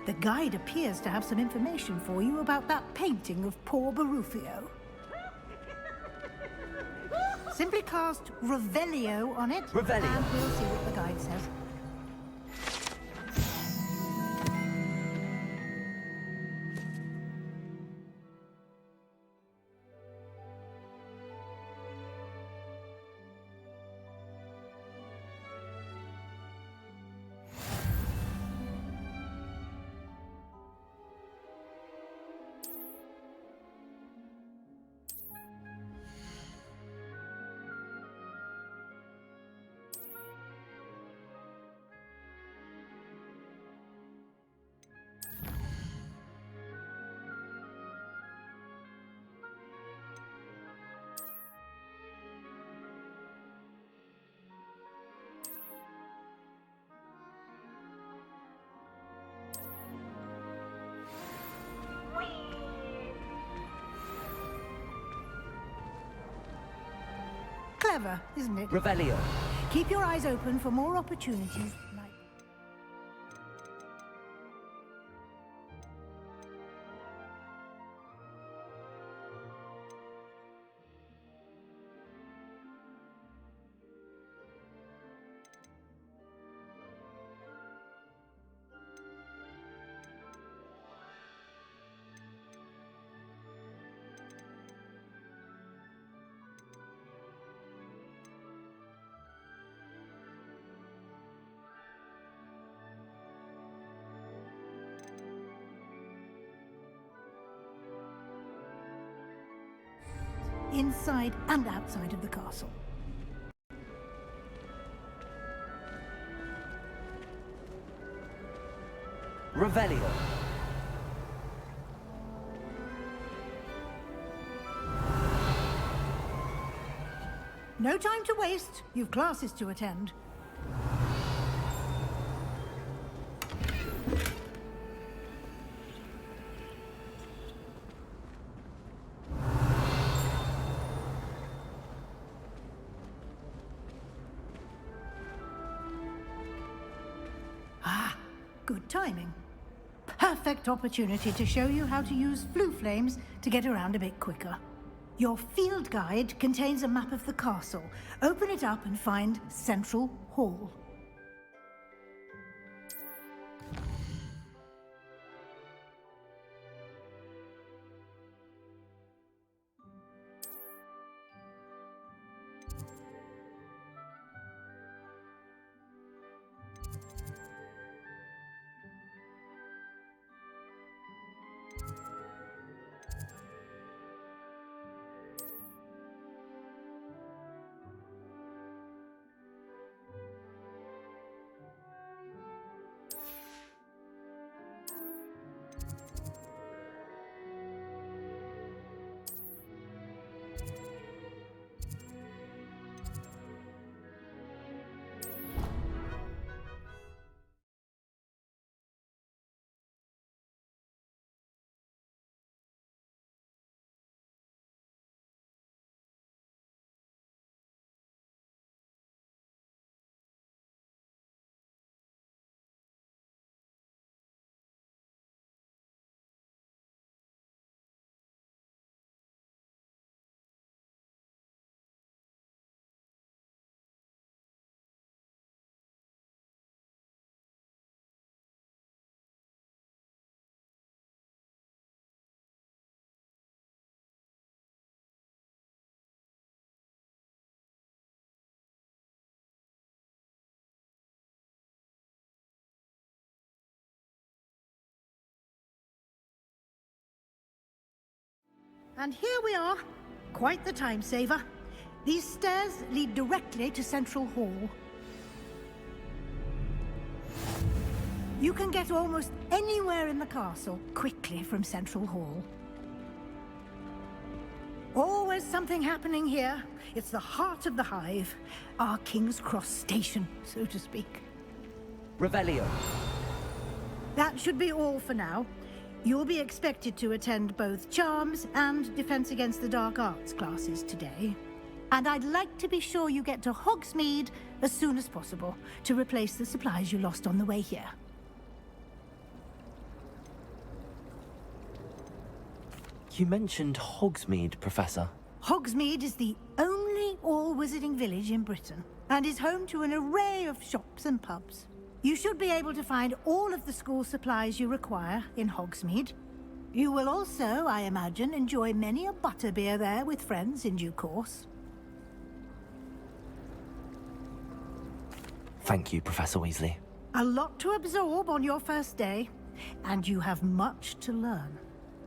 the guide appears to have some information for you about that painting of poor Barufio. Simply cast Revelio on it, Revelio. and we'll see what the guide says. Clever, isn't it? Revelio. Keep your eyes open for more opportunities. inside and outside of the castle. Revelio. No time to waste. You've classes to attend. Ah, good timing. Perfect opportunity to show you how to use flue flames to get around a bit quicker. Your field guide contains a map of the castle. Open it up and find Central Hall. And here we are. Quite the time saver. These stairs lead directly to Central Hall. You can get almost anywhere in the castle quickly from Central Hall. Always something happening here. It's the heart of the Hive. Our King's Cross station, so to speak. Revelio. That should be all for now. You'll be expected to attend both Charms and Defense Against the Dark Arts classes today. And I'd like to be sure you get to Hogsmeade as soon as possible to replace the supplies you lost on the way here. You mentioned Hogsmeade, Professor. Hogsmeade is the only all-wizarding village in Britain and is home to an array of shops and pubs. You should be able to find all of the school supplies you require in Hogsmeade. You will also, I imagine, enjoy many a butterbeer there with friends in due course. Thank you, Professor Weasley. A lot to absorb on your first day, and you have much to learn.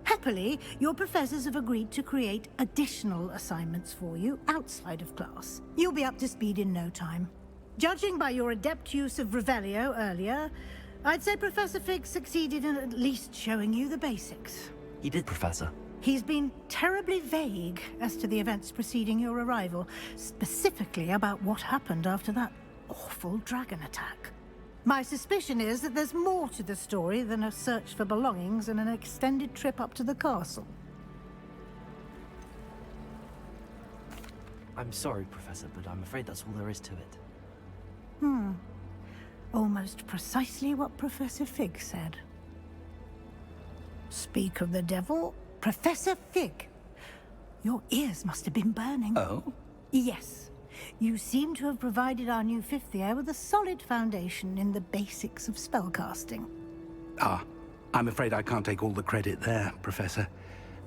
Happily, your professors have agreed to create additional assignments for you outside of class. You'll be up to speed in no time. Judging by your adept use of Revelio earlier, I'd say Professor Fig succeeded in at least showing you the basics. He did, Professor. He's been terribly vague as to the events preceding your arrival, specifically about what happened after that awful dragon attack. My suspicion is that there's more to the story than a search for belongings and an extended trip up to the castle. I'm sorry, Professor, but I'm afraid that's all there is to it. Almost precisely what Professor Fig said. Speak of the devil, Professor Fig. Your ears must have been burning. Oh? Yes. You seem to have provided our new fifth year with a solid foundation in the basics of spellcasting. Ah, I'm afraid I can't take all the credit there, Professor.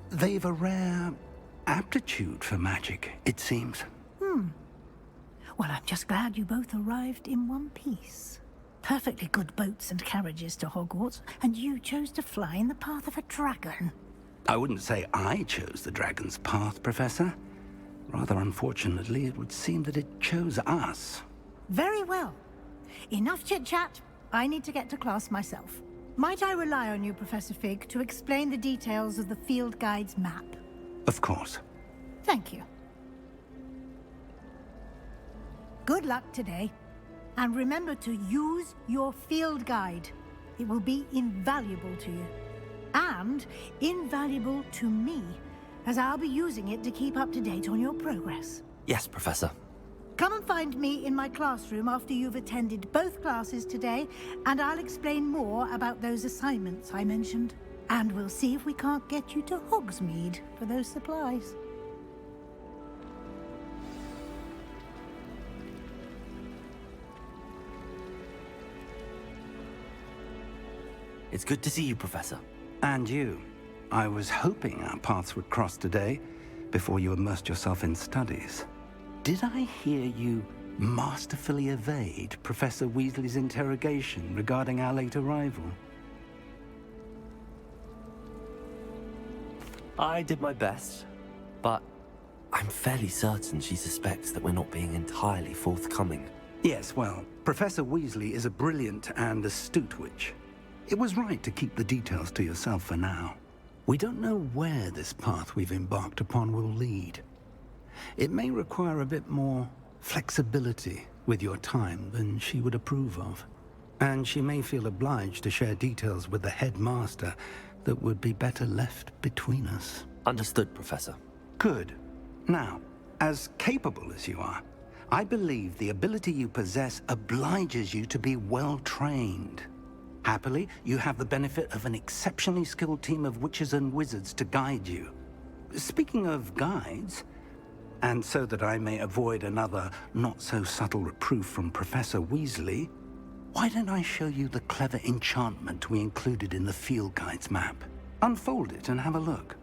They've a rare aptitude for magic, it seems. Well, I'm just glad you both arrived in one piece. Perfectly good boats and carriages to Hogwarts, and you chose to fly in the path of a dragon. I wouldn't say I chose the dragon's path, Professor. Rather unfortunately, it would seem that it chose us. Very well. Enough chit-chat. I need to get to class myself. Might I rely on you, Professor Fig, to explain the details of the field guide's map? Of course. Thank you. Good luck today. And remember to use your field guide. It will be invaluable to you. And invaluable to me, as I'll be using it to keep up to date on your progress. Yes, Professor. Come and find me in my classroom after you've attended both classes today, and I'll explain more about those assignments I mentioned. And we'll see if we can't get you to Hogsmeade for those supplies. It's good to see you, Professor. And you. I was hoping our paths would cross today, before you immersed yourself in studies. Did I hear you masterfully evade Professor Weasley's interrogation regarding our late arrival? I did my best, but I'm fairly certain she suspects that we're not being entirely forthcoming. Yes, well, Professor Weasley is a brilliant and astute witch. It was right to keep the details to yourself for now. We don't know where this path we've embarked upon will lead. It may require a bit more flexibility with your time than she would approve of. And she may feel obliged to share details with the headmaster that would be better left between us. Understood, Professor. Good. Now, as capable as you are, I believe the ability you possess obliges you to be well trained. Happily, you have the benefit of an exceptionally skilled team of witches and wizards to guide you. Speaking of guides, and so that I may avoid another not-so-subtle reproof from Professor Weasley, why don't I show you the clever enchantment we included in the field guide's map? Unfold it and have a look.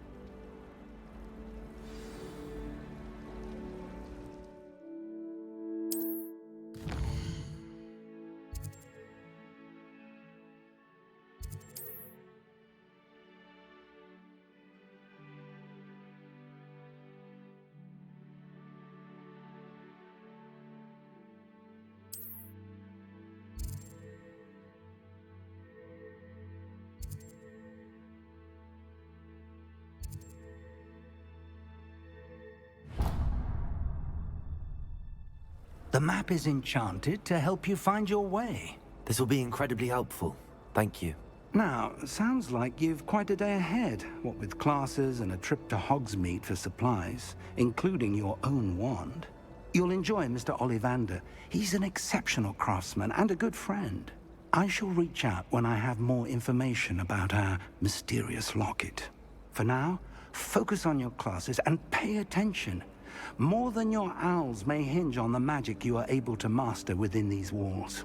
The map is enchanted to help you find your way. This will be incredibly helpful. Thank you. Now, sounds like you've quite a day ahead, what with classes and a trip to Hogsmeade for supplies, including your own wand. You'll enjoy Mr. Ollivander. He's an exceptional craftsman and a good friend. I shall reach out when I have more information about our mysterious locket. For now, focus on your classes and pay attention. More than your owls may hinge on the magic you are able to master within these walls.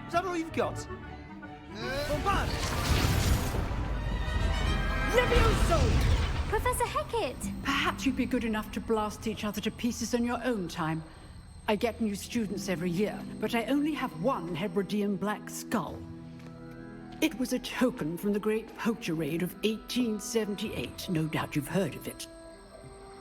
Is that all you've got? Bombard! Levioso! Professor Hecat! Perhaps you'd be good enough to blast each other to pieces in your own time. I get new students every year, but I only have one Hebridean black skull. It was a token from the Great Poacher Raid of 1878. No doubt you've heard of it.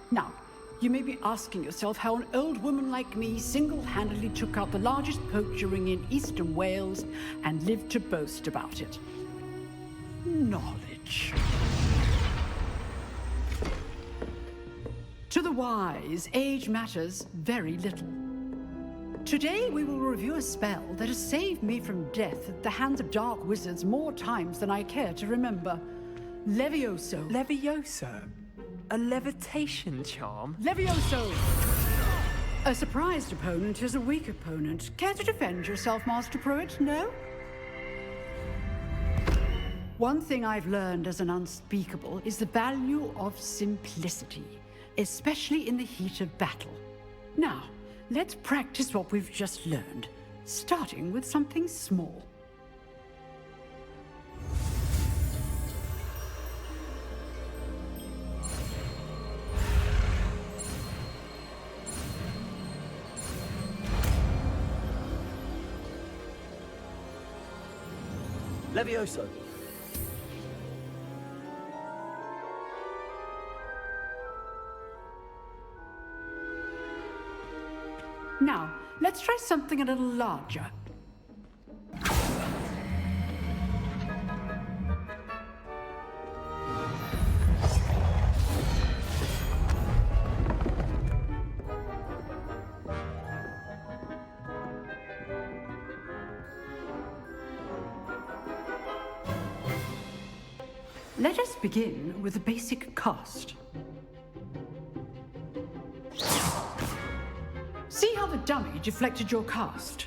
Now, you may be asking yourself how an old woman like me single-handedly took out the largest poacher ring in eastern Wales and lived to boast about it. Knowledge. To the wise, age matters very little. Today we will review a spell that has saved me from death at the hands of dark wizards more times than I care to remember. Levioso. Levioso? A levitation charm? Levioso! A surprised opponent is a weak opponent. Care to defend yourself, Master Pruitt? No? One thing I've learned as an unspeakable is the value of simplicity, especially in the heat of battle. Now, let's practice what we've just learned, starting with something small. Levioso. Now, let's try something a little larger. Let us begin with a basic cast. See how the dummy deflected your cast?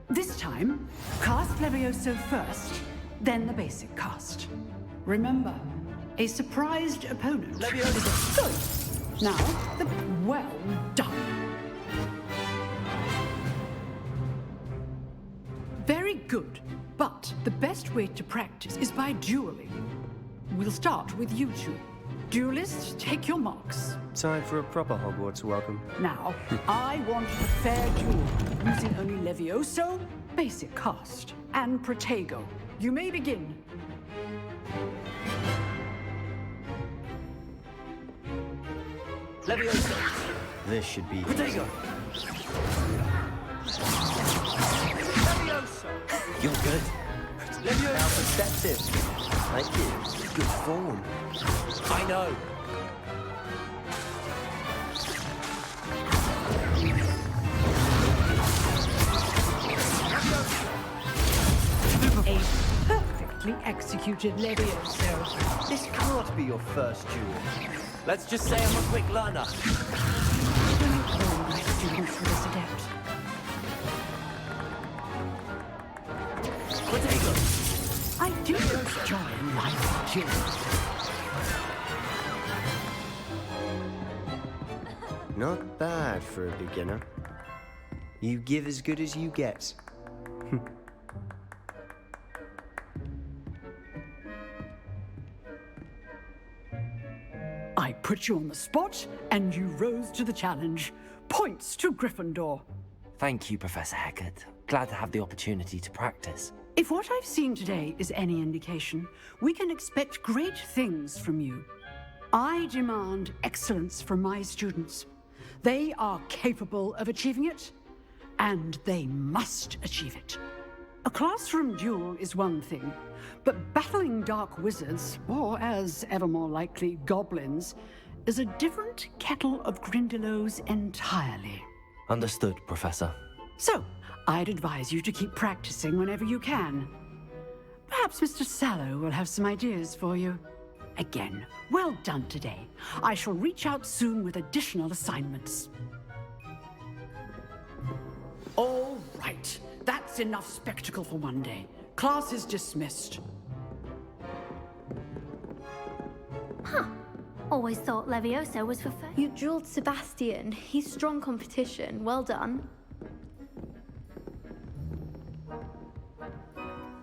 This time, cast Levioso first, then the basic cast. Remember, a surprised opponent is good. Now, well done. Very good, but the best way to practice is by dueling. We'll start with you two. Duelists, take your marks. Time for a proper Hogwarts welcome. Now, I want a fair duel, using only Levioso, basic cast, and Protego. You may begin. Levioso. This should be... Protego. Levioso! You're good. Levioso! How perceptive. Thank you. Good form. I know. A perfectly executed Levioso. This can't be your first duel. Let's just say I'm a quick learner. Don't all my students for this adept. I do enjoy life duels. Not bad for a beginner. You give as good as you get. I put you on the spot, and you rose to the challenge. Points to Gryffindor. Thank you, Professor Hecat. Glad to have the opportunity to practice. If what I've seen today is any indication, we can expect great things from you. I demand excellence from my students. They are capable of achieving it, and they must achieve it. A classroom duel is one thing, but battling dark wizards, or as ever more likely, goblins, is a different kettle of Grindylows entirely. Understood, Professor. So, I'd advise you to keep practicing whenever you can. Perhaps Mr. Sallow will have some ideas for you. Again, well done today. I shall reach out soon with additional assignments. All right. That's enough spectacle for one day. Class is dismissed. Huh. Always thought Levioso was for fun. You drilled Sebastian. He's strong competition. Well done.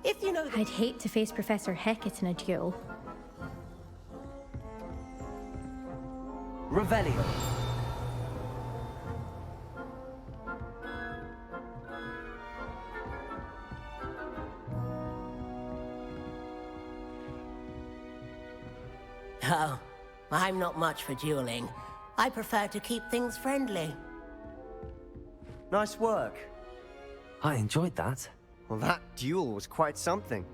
If you know... I'd hate to face Professor Hecat in a duel. Revelio. Oh, I'm not much for dueling. I prefer to keep things friendly. Nice work. I enjoyed that. Well, that duel was quite something.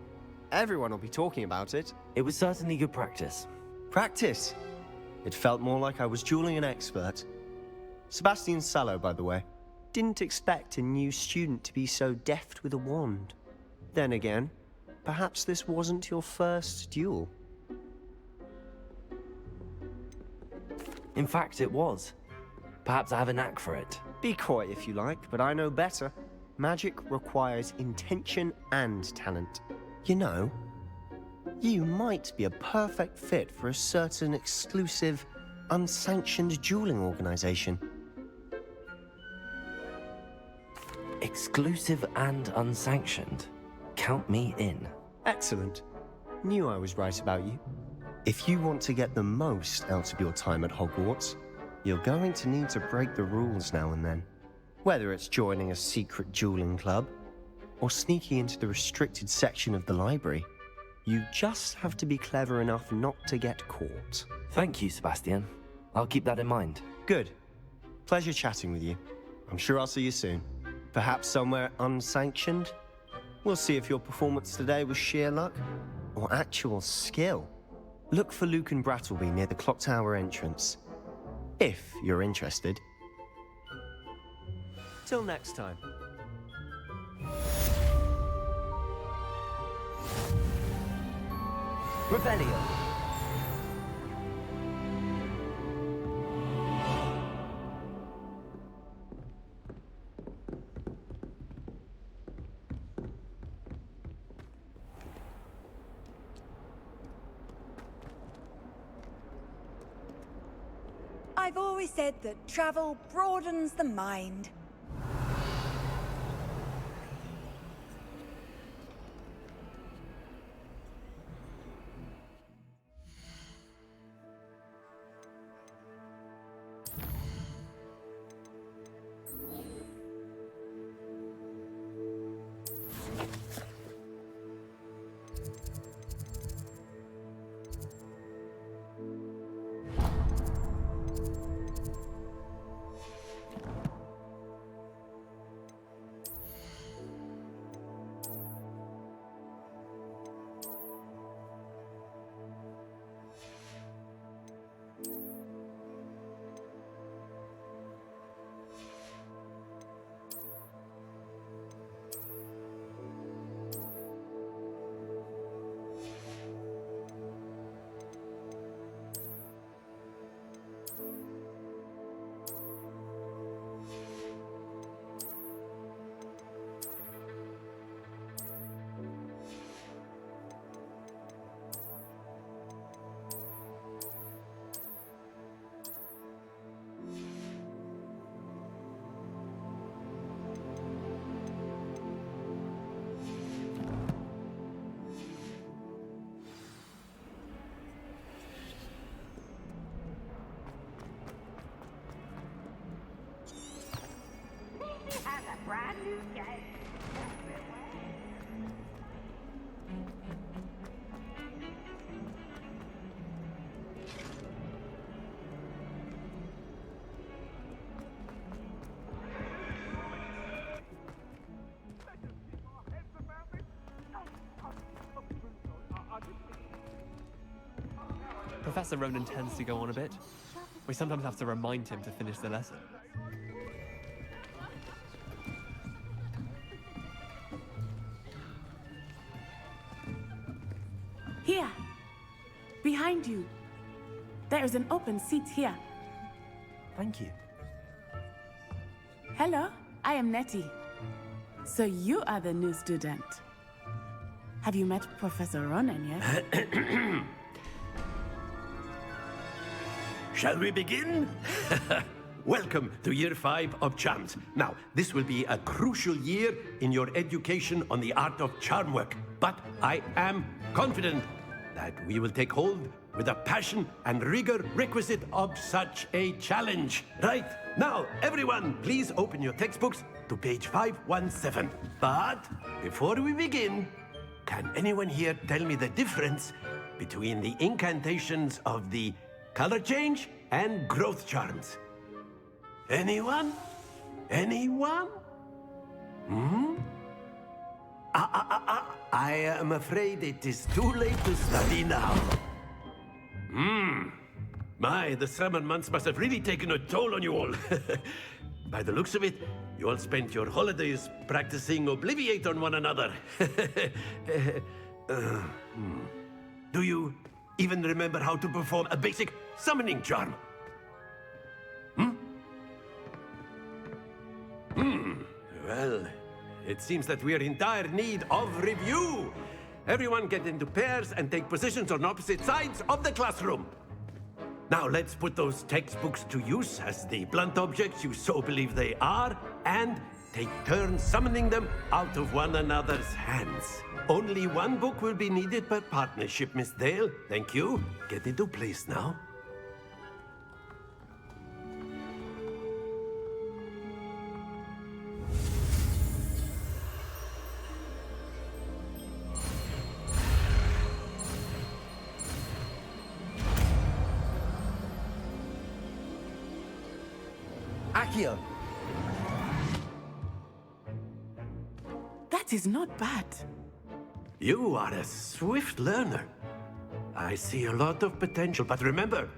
Everyone will be talking about it. It was certainly good practice. Practice? It felt more like I was dueling an expert. Sebastian Sallow, by the way. didn't expect a new student to be so deft with a wand. Then again, perhaps this wasn't your first duel. In fact, it was. Perhaps I have a knack for it. Be coy if you like, but I know better. Magic requires intention and talent. You know, you might be a perfect fit for a certain exclusive, unsanctioned dueling organization. Exclusive and unsanctioned. Count me in. Excellent. Knew I was right about you. If you want to get the most out of your time at Hogwarts, you're going to need to break the rules now and then. Whether it's joining a secret dueling club, or sneaking into the restricted section of the library, you just have to be clever enough not to get caught. Thank you, Sebastian. I'll keep that in mind. Good. Pleasure chatting with you. I'm sure I'll see you soon. Perhaps somewhere unsanctioned? We'll see if your performance today was sheer luck or actual skill. Look for Luke and Brattleby near the clock tower entrance, if you're interested. Till next time. Rebellion! I've always said that travel broadens the mind. Brand new game. Professor Ronan tends to go on a bit. We sometimes have to remind him to finish the lesson. Here. Behind you. There is an open seat here. Thank you. Hello, I am Nettie. So you are the new student. Have you met Professor Ronan yet? Shall we begin? Welcome to Year 5 of Charms. Now, this will be a crucial year in your education on the art of charm work. But I am confident that we will take hold with the passion and rigor requisite of such a challenge. Right, now, everyone, please open your textbooks to page 517. But before we begin, can anyone here tell me the difference between the incantations of the color change and growth charms? Anyone? Anyone? I am afraid it is too late to study now. My, the summer months must have really taken a toll on you all. By the looks of it, You all spent your holidays practicing Obliviate on one another. Do you even remember how to perform a basic summoning charm? Well, it seems that we are in dire need of review. Everyone get into pairs and take positions on opposite sides of the classroom. Now let's put those textbooks to use as the blunt objects you so believe they are, and take turns summoning them out of one another's hands. Only one book will be needed per partnership, Miss Dale. Thank you. Get into place now. Accio. That is not bad. You are a swift learner. I see a lot of potential, but remember,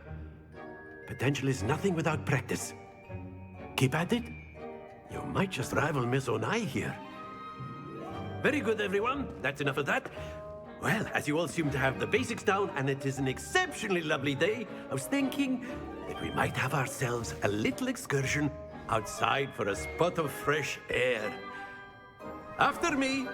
potential is nothing without practice. Keep at it. You might just rival Miss Onai here. Very good, everyone. That's enough of that. Well, as you all seem to have the basics down, and it is an exceptionally lovely day, I was thinking that we might have ourselves a little excursion outside for a spot of fresh air. After me.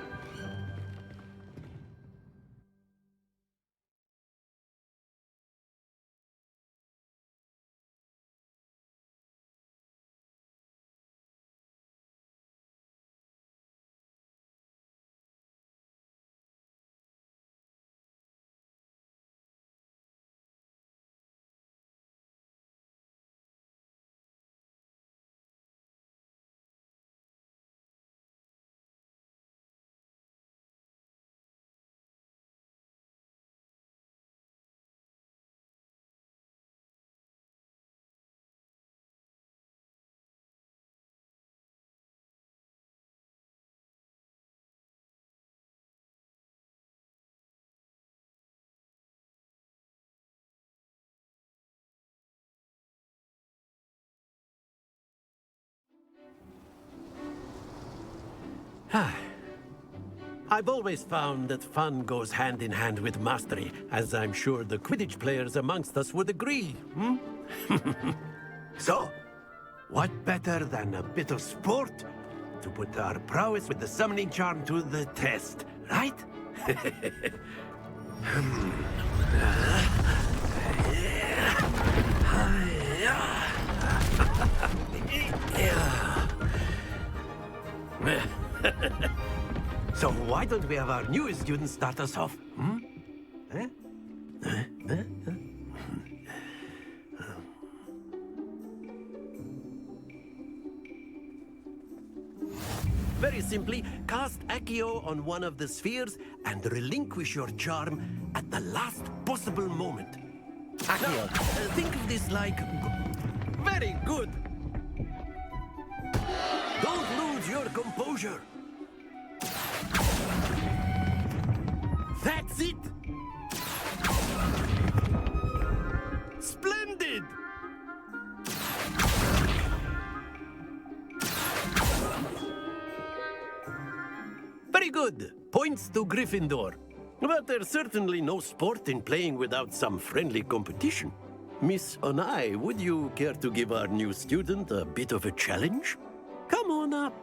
I've always found that fun goes hand in hand with mastery, as I'm sure the Quidditch players amongst us would agree, So, what better than a bit of sport to put our prowess with the summoning charm to the test, right? So why don't we have our newest student start us off? Very simply, cast Accio on one of the spheres and relinquish your charm at the last possible moment. Accio. Think of this like... Very good! Don't lose your composure! That's it! Splendid! Very good. Points to Gryffindor. But there's certainly no sport in playing without some friendly competition. Miss Onai, would you care to give our new student a bit of a challenge? Come on up.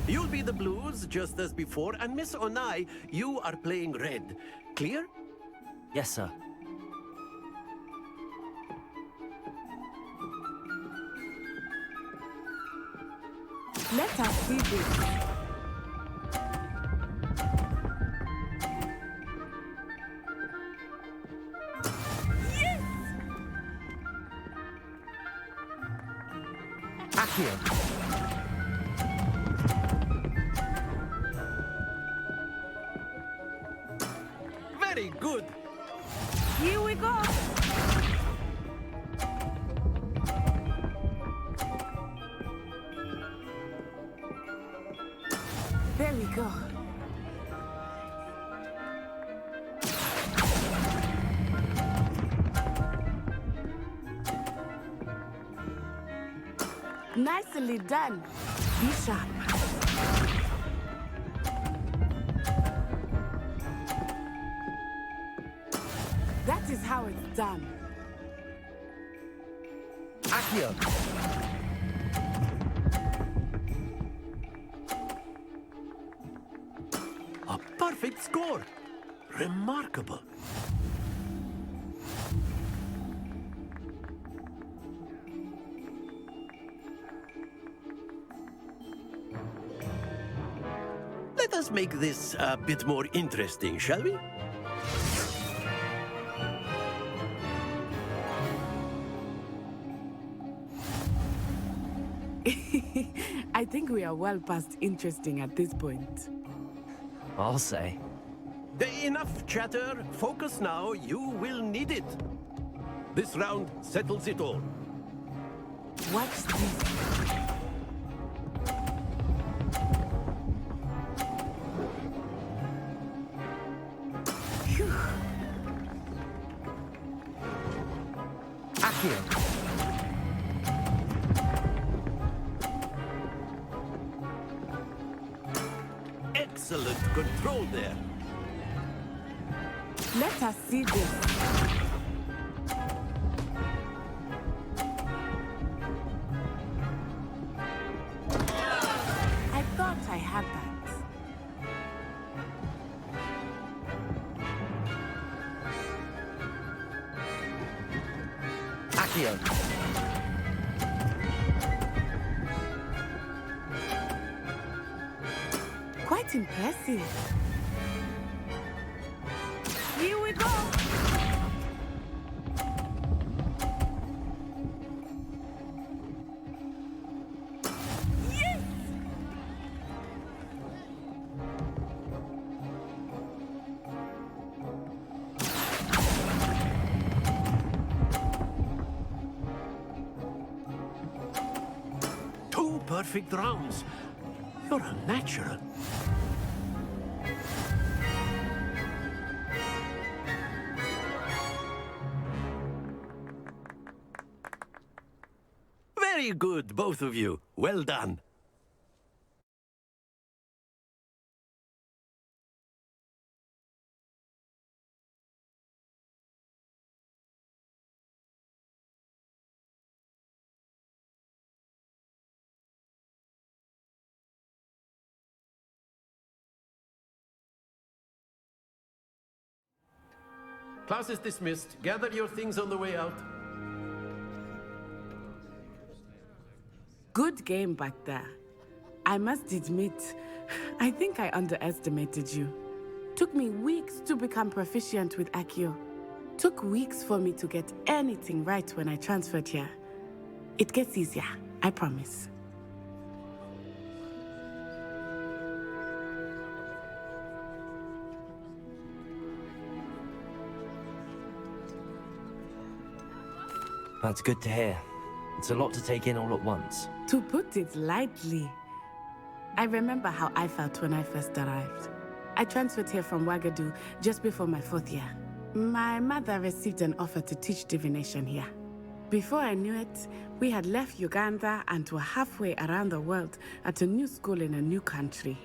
You'll be the blues, just as before, and Miss Onai, you are playing red. Clear? Yes, sir. Let us do this. Yes! Accio. Very good. Here we go. There we go. Nicely done. Be sharp. That is how it's done. Accio. A perfect score. Remarkable. Let us make this a bit more interesting, shall we? I think we are well past interesting at this point. I'll say. Enough chatter. Focus now. You will need it. This round settles it all. Watch this. Accio. Excellent control there. Let us see this. I thought I had that. Accio. Quite impressive. Here we go. Yes! Two perfect rounds. You're a natural. Very good, both of you. Well done. Class is dismissed. Gather your things on the way out. Good game back there. I must admit, I think I underestimated you. Took me weeks to become proficient with Accio. Took weeks for me to get anything right when I transferred here. It gets easier, I promise. That's good to hear. It's a lot to take in all at once. To put it lightly, I remember how I felt when I first arrived. I transferred here from Wagadu just before my 4th year. My mother received an offer to teach divination here. Before I knew it, we had left Uganda and were halfway around the world at a new school in a new country.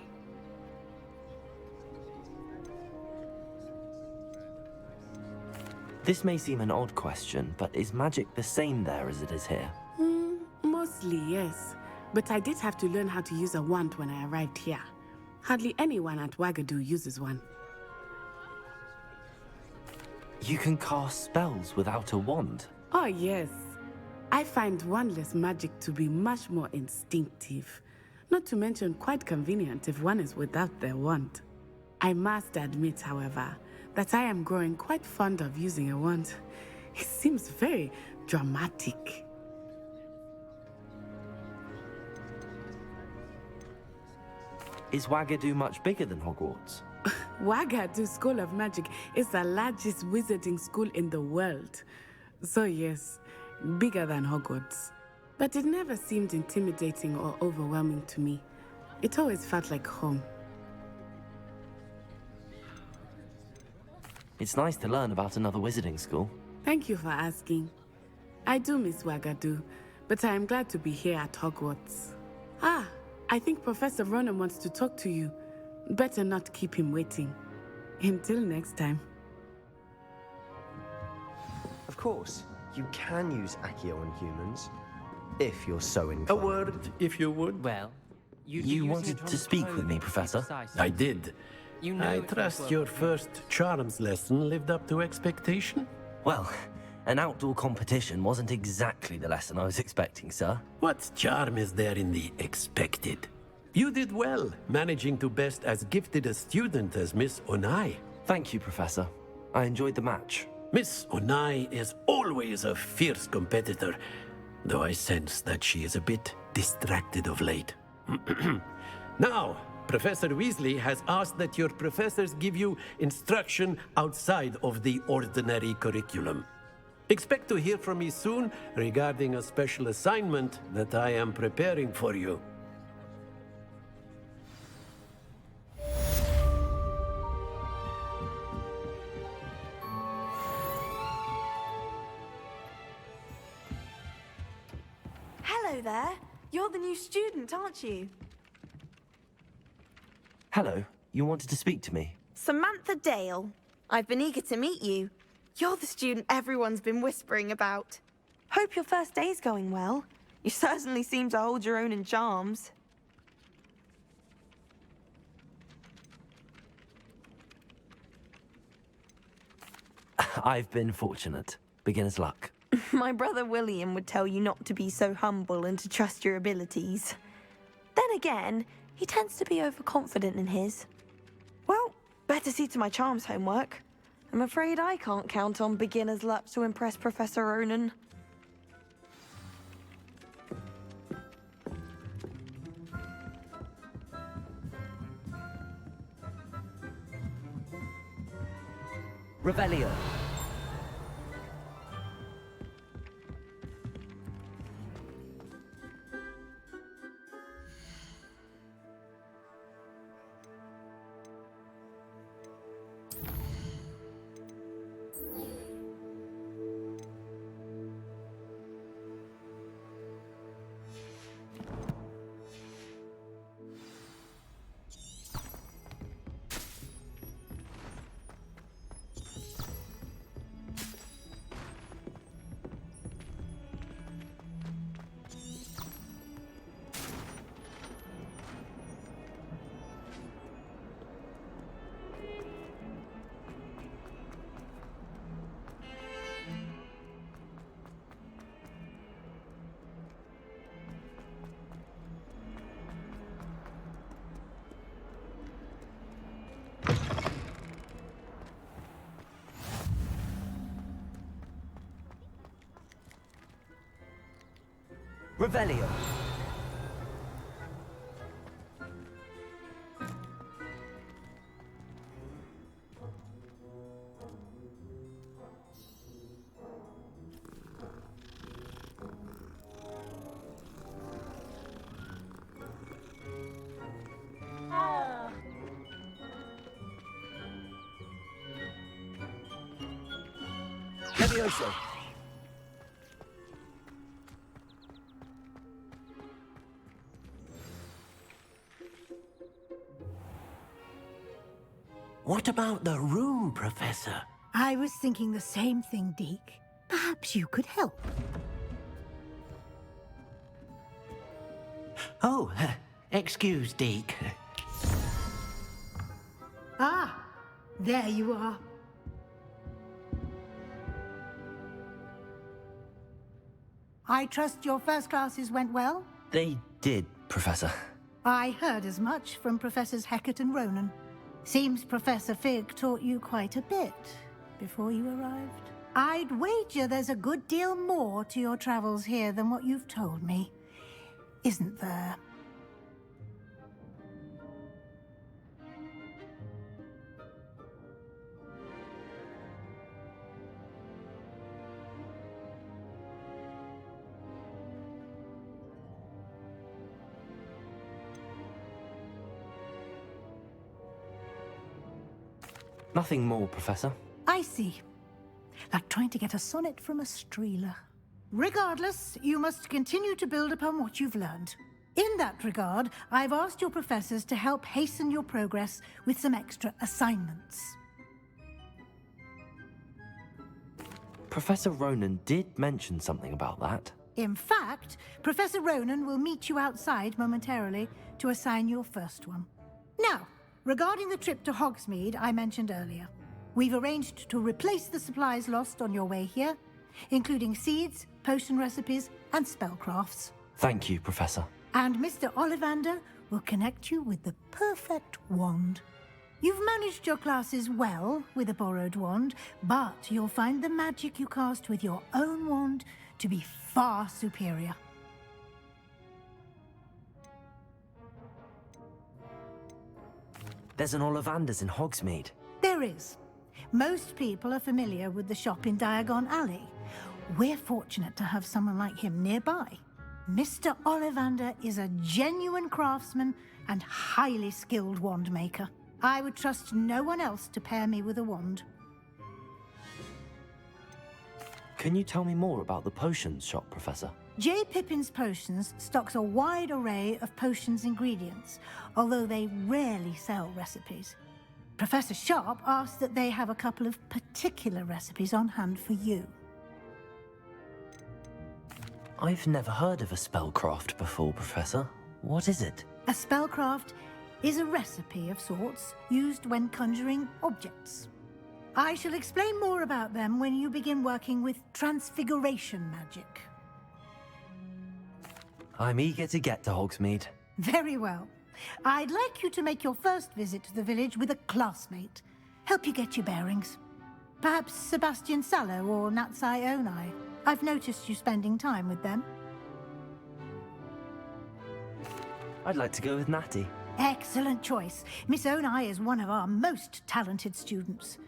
This may seem an odd question, but is magic the same there as it is here? Mostly, yes. But I did have to learn how to use a wand when I arrived here. Hardly anyone at Wagadu uses one. You can cast spells without a wand? Oh, yes. I find wandless magic to be much more instinctive. Not to mention quite convenient if one is without their wand. I must admit, however, that I am growing quite fond of using a wand. It seems very dramatic. Is Wagadu much bigger than Hogwarts? Wagadu School of Magic is the largest wizarding school in the world. So yes, bigger than Hogwarts. But it never seemed intimidating or overwhelming to me. It always felt like home. It's nice to learn about another wizarding school. Thank you for asking. I do miss Wagadu, but I am glad to be here at Hogwarts. Ah, I think Professor Ronan wants to talk to you. Better not keep him waiting. Until next time. Of course, you can use Accio on humans, if you're so inclined. A word, if you would. Well, You wanted to speak with me, Professor? I did. I trust your first charms lesson lived up to expectation? Well, an outdoor competition wasn't exactly the lesson I was expecting, sir. What charm is there in the expected? You did well, managing to best as gifted a student as Miss Onai. Thank you, Professor. I enjoyed the match. Miss Onai is always a fierce competitor, though I sense that she is a bit distracted of late. Now, Professor Weasley has asked that your professors give you instruction outside of the ordinary curriculum. Expect to hear from me soon regarding a special assignment that I am preparing for you. Hello there. You're the new student, aren't you? Hello, you wanted to speak to me? Samantha Dale. I've been eager to meet you. You're the student everyone's been whispering about. Hope your first day's going well. You certainly seem to hold your own in charms. I've been fortunate. Beginner's luck. My brother William would tell you not to be so humble and to trust your abilities. Then again, he tends to be overconfident in his. Well, better see to my charms homework. I'm afraid I can't count on beginner's luck to impress Professor Ronan. Revelio. Revelio. Levioso. What about the room, Professor? I was thinking the same thing, Deke. Perhaps you could help. Oh, excuse, Deke. Ah, there you are. I trust your first classes went well? They did, Professor. I heard as much from Professors Hecat and Ronan. Seems Professor Fig taught you quite a bit before you arrived. I'd wager there's a good deal more to your travels here than what you've told me, isn't there? Nothing more, Professor. I see. Like trying to get a sonnet from a streeler. Regardless, you must continue to build upon what you've learned. In that regard, I've asked your professors to help hasten your progress with some extra assignments. Professor Ronan did mention something about that. In fact, Professor Ronan will meet you outside momentarily to assign your first one. Now, regarding the trip to Hogsmeade I mentioned earlier, we've arranged to replace the supplies lost on your way here, including seeds, potion recipes, and spellcrafts. Thank you, Professor. And Mr. Ollivander will connect you with the perfect wand. You've managed your classes well with a borrowed wand, but you'll find the magic you cast with your own wand to be far superior. There's an Ollivander's in Hogsmeade. There is. Most people are familiar with the shop in Diagon Alley. We're fortunate to have someone like him nearby. Mr. Ollivander is a genuine craftsman and highly skilled wand maker. I would trust no one else to pair me with a wand. Can you tell me more about the potions shop, Professor? J. Pippin's Potions stocks a wide array of potions ingredients, although they rarely sell recipes. Professor Sharp asked that they have a couple of particular recipes on hand for you. I've never heard of a spellcraft before, Professor. What is it? A spellcraft is a recipe of sorts used when conjuring objects. I shall explain more about them when you begin working with transfiguration magic. I'm eager to get to Hogsmeade. Very well. I'd like you to make your first visit to the village with a classmate. Help you get your bearings. Perhaps Sebastian Sallow or Natsai Onai. I've noticed you spending time with them. I'd like to go with Natty. Excellent choice. Miss Onai is one of our most talented students.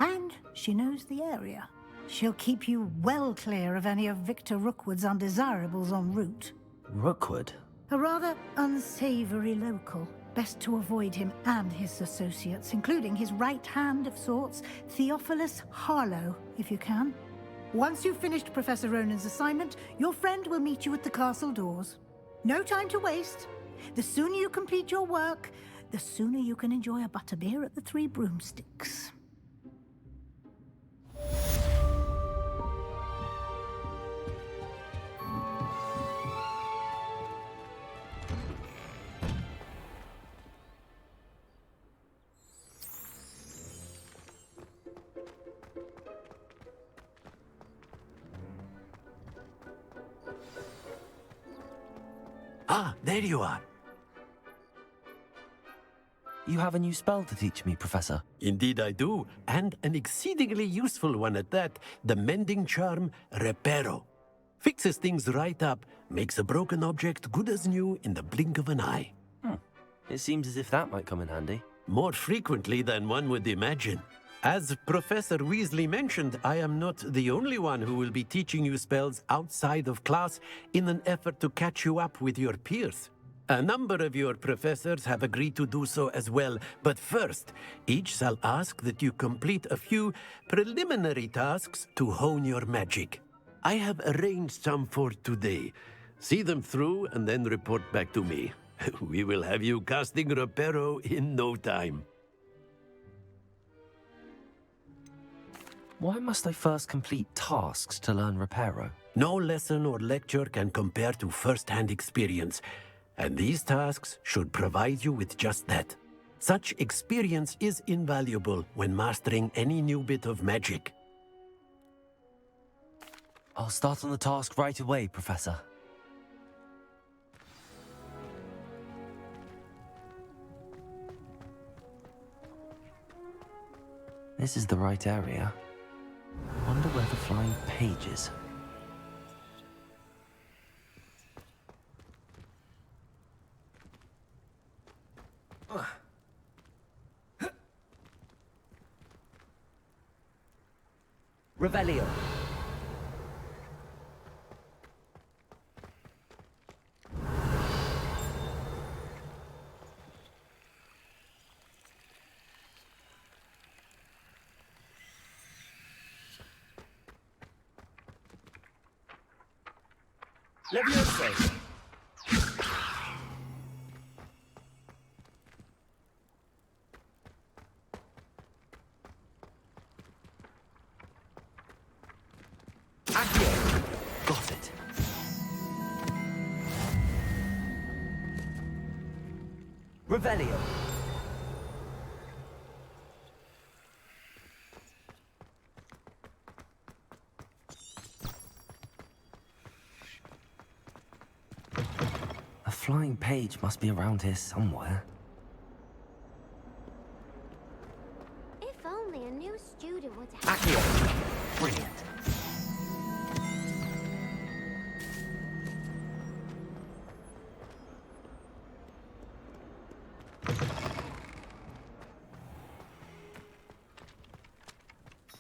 And she knows the area. She'll keep you well clear of any of Victor Rookwood's undesirables en route. Rookwood? A rather unsavory local. Best to avoid him and his associates, including his right hand of sorts, Theophilus Harlow, if you can. Once you've finished Professor Ronan's assignment, your friend will meet you at the castle doors. No time to waste. The sooner you complete your work, the sooner you can enjoy a butterbeer at the Three Broomsticks. Ah, there you are. You have a new spell to teach me, Professor. Indeed I do, and an exceedingly useful one at that, the mending charm Reparo. Fixes things right up, makes a broken object good as new in the blink of an eye. It seems as if that might come in handy. More frequently than one would imagine. As Professor Weasley mentioned, I am not the only one who will be teaching you spells outside of class in an effort to catch you up with your peers. A number of your professors have agreed to do so as well, but first, each shall ask that you complete a few preliminary tasks to hone your magic. I have arranged some for today. See them through and then report back to me. We will have you casting Reparo in no time. Why must I first complete tasks to learn Reparo? No lesson or lecture can compare to first-hand experience, and these tasks should provide you with just that. Such experience is invaluable when mastering any new bit of magic. I'll start on the task right away, Professor. This is the right area. Wonder where the flying page is. Revelio. Leviosa! Got it. Revelio. A flying page must be around here somewhere. If only a new student would Accio. Brilliant.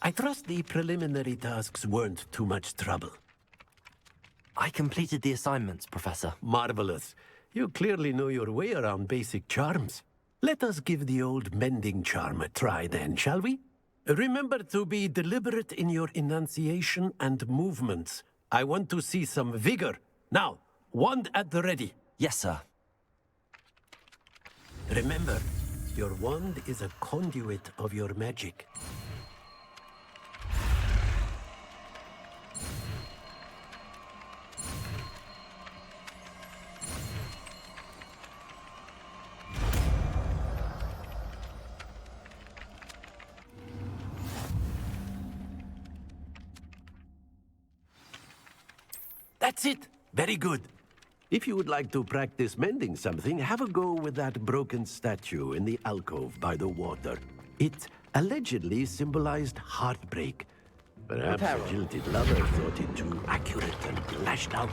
I trust the preliminary tasks weren't too much trouble. I completed the assignments, Professor. Marvelous. You clearly know your way around basic charms. Let us give the old mending charm a try then, shall we? Remember to be deliberate in your enunciation and movements. I want to see some vigor. Now, wand at the ready. Yes, sir. Remember, your wand is a conduit of your magic. That's it. Very good. If you would like to practice mending something, have a go with that broken statue in the alcove by the water. It allegedly symbolized heartbreak. Perhaps a jilted lover thought it too accurate and lashed out.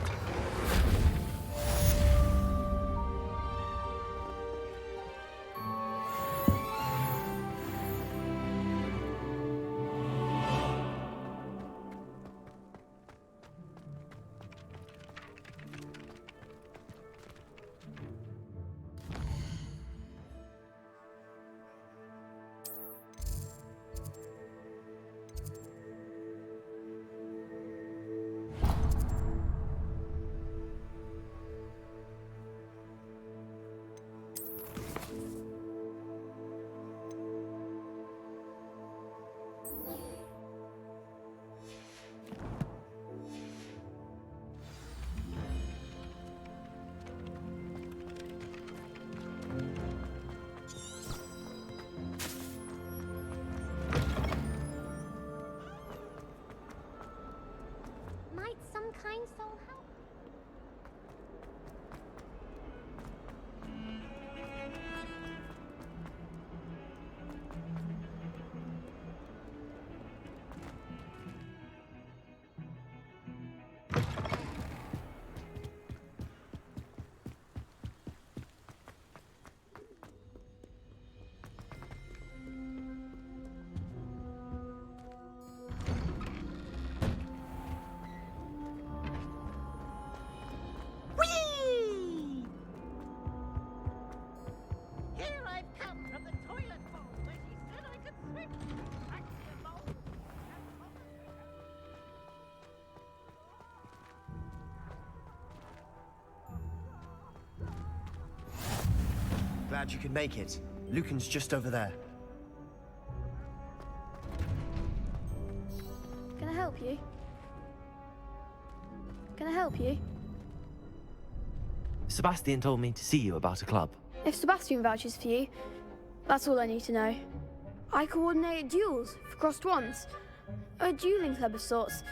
Might some kind soul help? Glad you could make it. Lucan's just over there. Can I help you? Can I help you? Sebastian told me to see you about a club. If Sebastian vouches for you, that's all I need to know. I coordinate duels for crossed wands. A dueling club of sorts.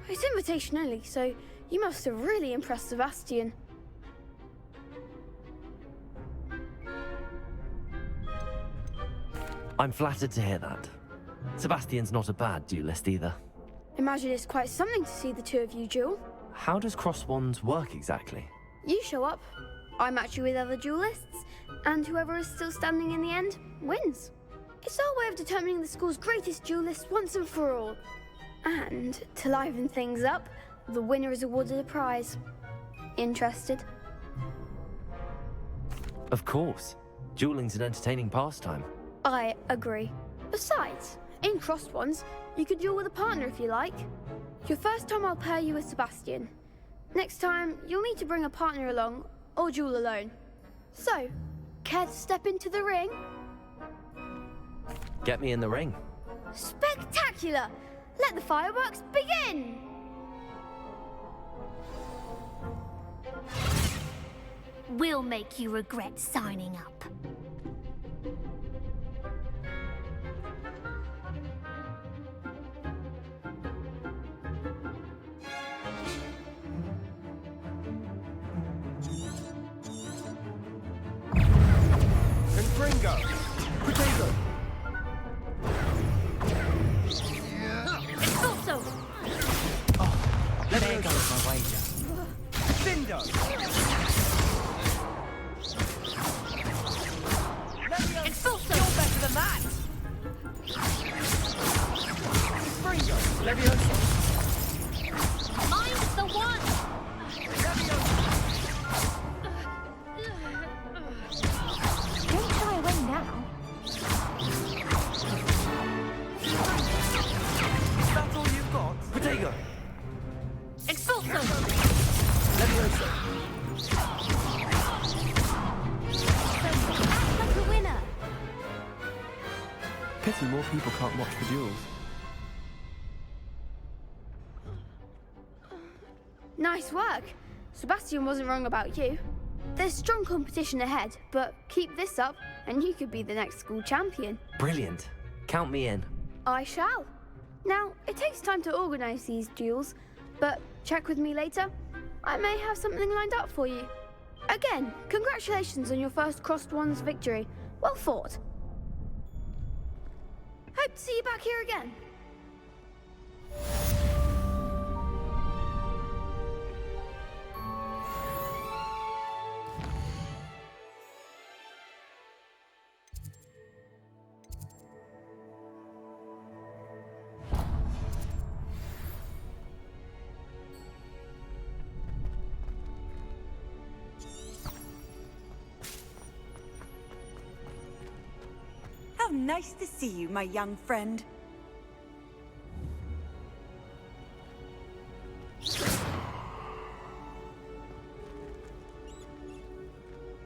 It's invitation only, so you must have really impressed Sebastian. I'm flattered to hear that. Sebastian's not a bad duelist either. Imagine it's quite something to see the two of you duel. How does cross wands work exactly? You show up, I match you with other duelists, and whoever is still standing in the end wins. It's our way of determining the school's greatest duelist once and for all. And to liven things up, the winner is awarded a prize. Interested? Of course. Dueling's an entertaining pastime. I agree. Besides, in crossed ones, you could duel with a partner if you like. Your first time I'll pair you with Sebastian. Next time, you'll need to bring a partner along, or duel alone. So, care to step into the ring? Get me in the ring. Spectacular! Let the fireworks begin! We'll make you regret signing up. Confringo! Potato! Expulso! There goes my wager. Findo! Expulso! You're better than that! Confringo! Levioso! Mine's the one! Don't shy away now. Is that all you've got? Potato! Expulso! Levioso! Act like a winner. Pity more people can't watch the duels. Nice work. Sebastian wasn't wrong about you. There's strong competition ahead, but keep this up and you could be the next school champion. Brilliant. Count me in. I shall. Now, it takes time to organise these duels, but check with me later. I may have something lined up for you. Again, congratulations on your first Crossed Ones victory. Well fought. Hope to see you back here again. How nice to see you, my young friend.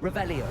Revelio.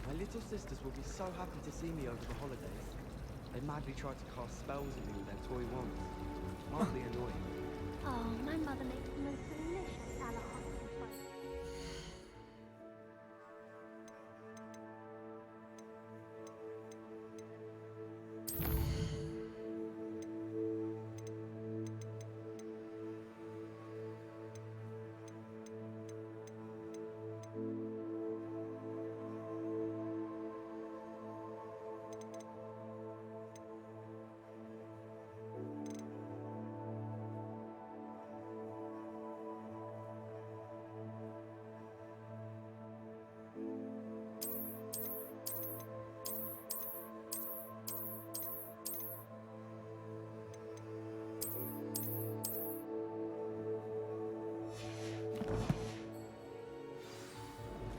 My little sisters will be so happy to see me over the holidays. They madly try to cast spells on me with their toy wands. Mildly annoying. Oh, my mother makes the most delicious salad.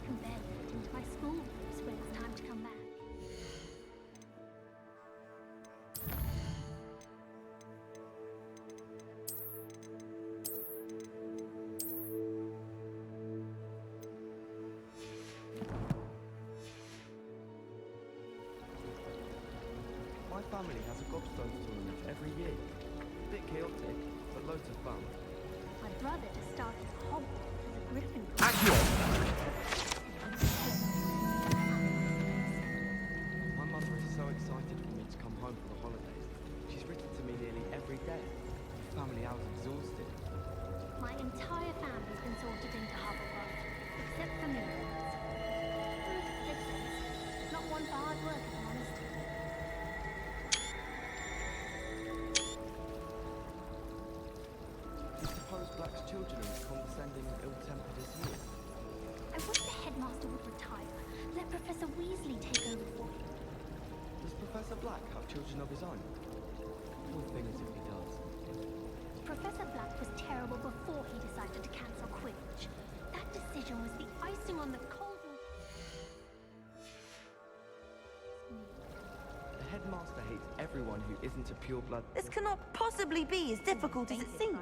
can barely fit into my school boots when it's time to come back. My family has a gobstones tournament every year. A bit chaotic, but loads of fun. My brother started Hogwarts as a griffin. My mother is so excited for me to come home for the holidays. She's written to me nearly every day. The family hour's exhausted. My entire family's been sorted into Hogwarts, except for me. Makes sense. Not one for hard work, if I'm honest. Do you suppose Black's children are as condescending and ill-tempered as he is? I wish the headmaster would retire. Let Professor Weasley take over for him. Does Professor Black have children of his own? Poor thing as if he does. Professor Black was terrible before he decided to cancel Quidditch. That decision was the icing on the cold water. The headmaster hates everyone who isn't a pure-blood... This cannot possibly be as difficult as it seems.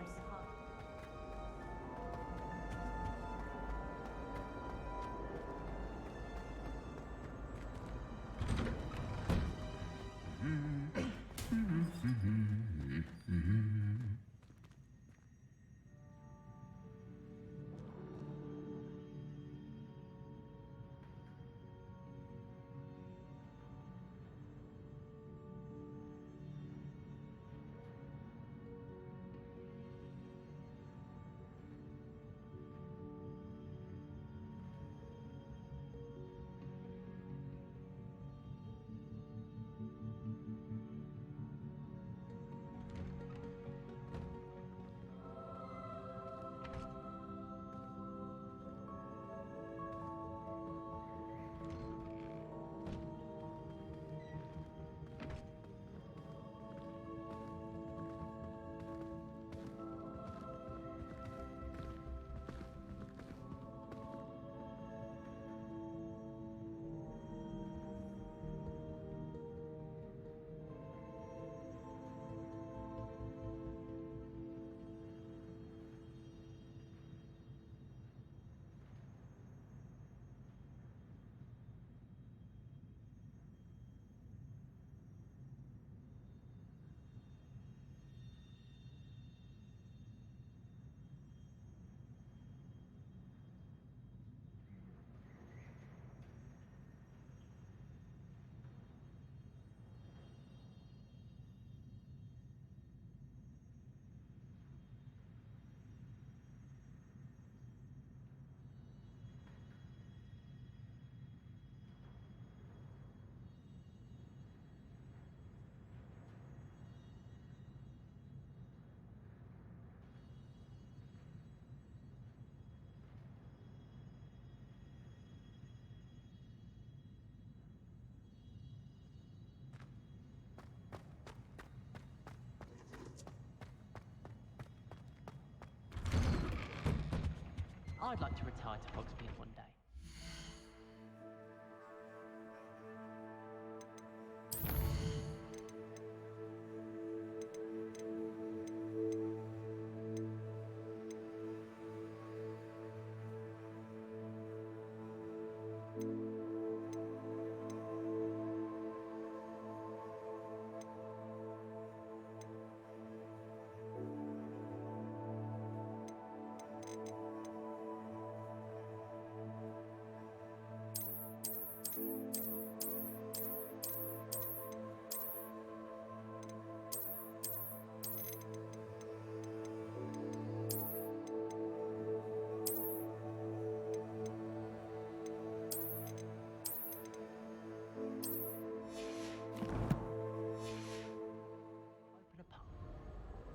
I'd like to retire to Hogsmeade one day.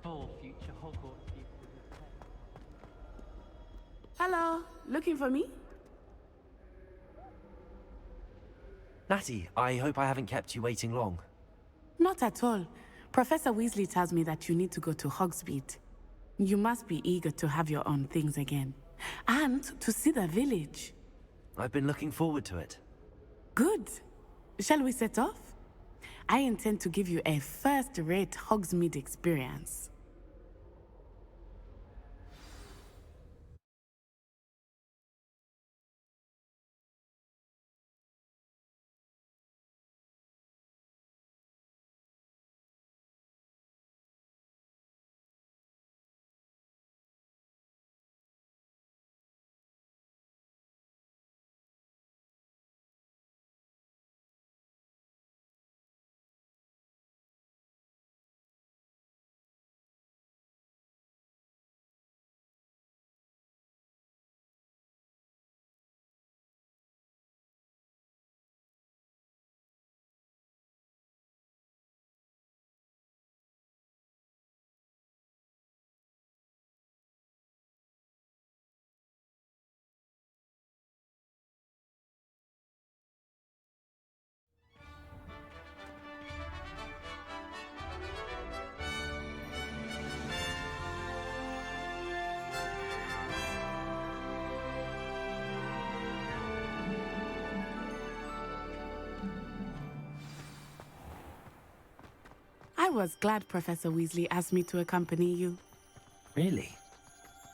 For future Hogwarts pupils. Hello, looking for me? Natty, I hope I haven't kept you waiting long. Not at all. Professor Weasley tells me that you need to go to Hogsmeade. You must be eager to have your own things again. And to see the village. I've been looking forward to it. Good. Shall we set off? I intend to give you a first-rate Hogsmeade experience. I was glad Professor Weasley asked me to accompany you. Really?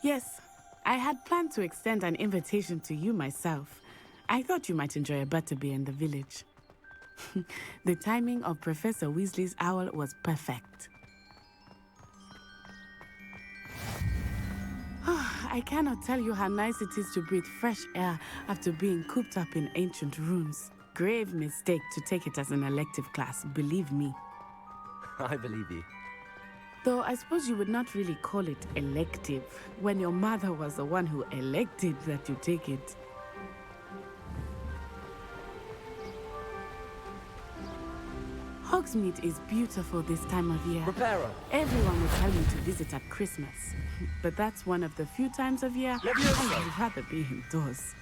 Yes, I had planned to extend an invitation to you myself. I thought you might enjoy a butterbeer in the village. The timing of Professor Weasley's owl was perfect. I cannot tell you how nice it is to breathe fresh air after being cooped up in ancient rooms. Grave mistake to take it as an elective class, believe me. I believe you. Though I suppose you would not really call it elective when your mother was the one who elected that you take it. Hogsmeade is beautiful this time of year. Reparo. Everyone would tell me to visit at Christmas, but that's one of the few times of year I would rather be indoors.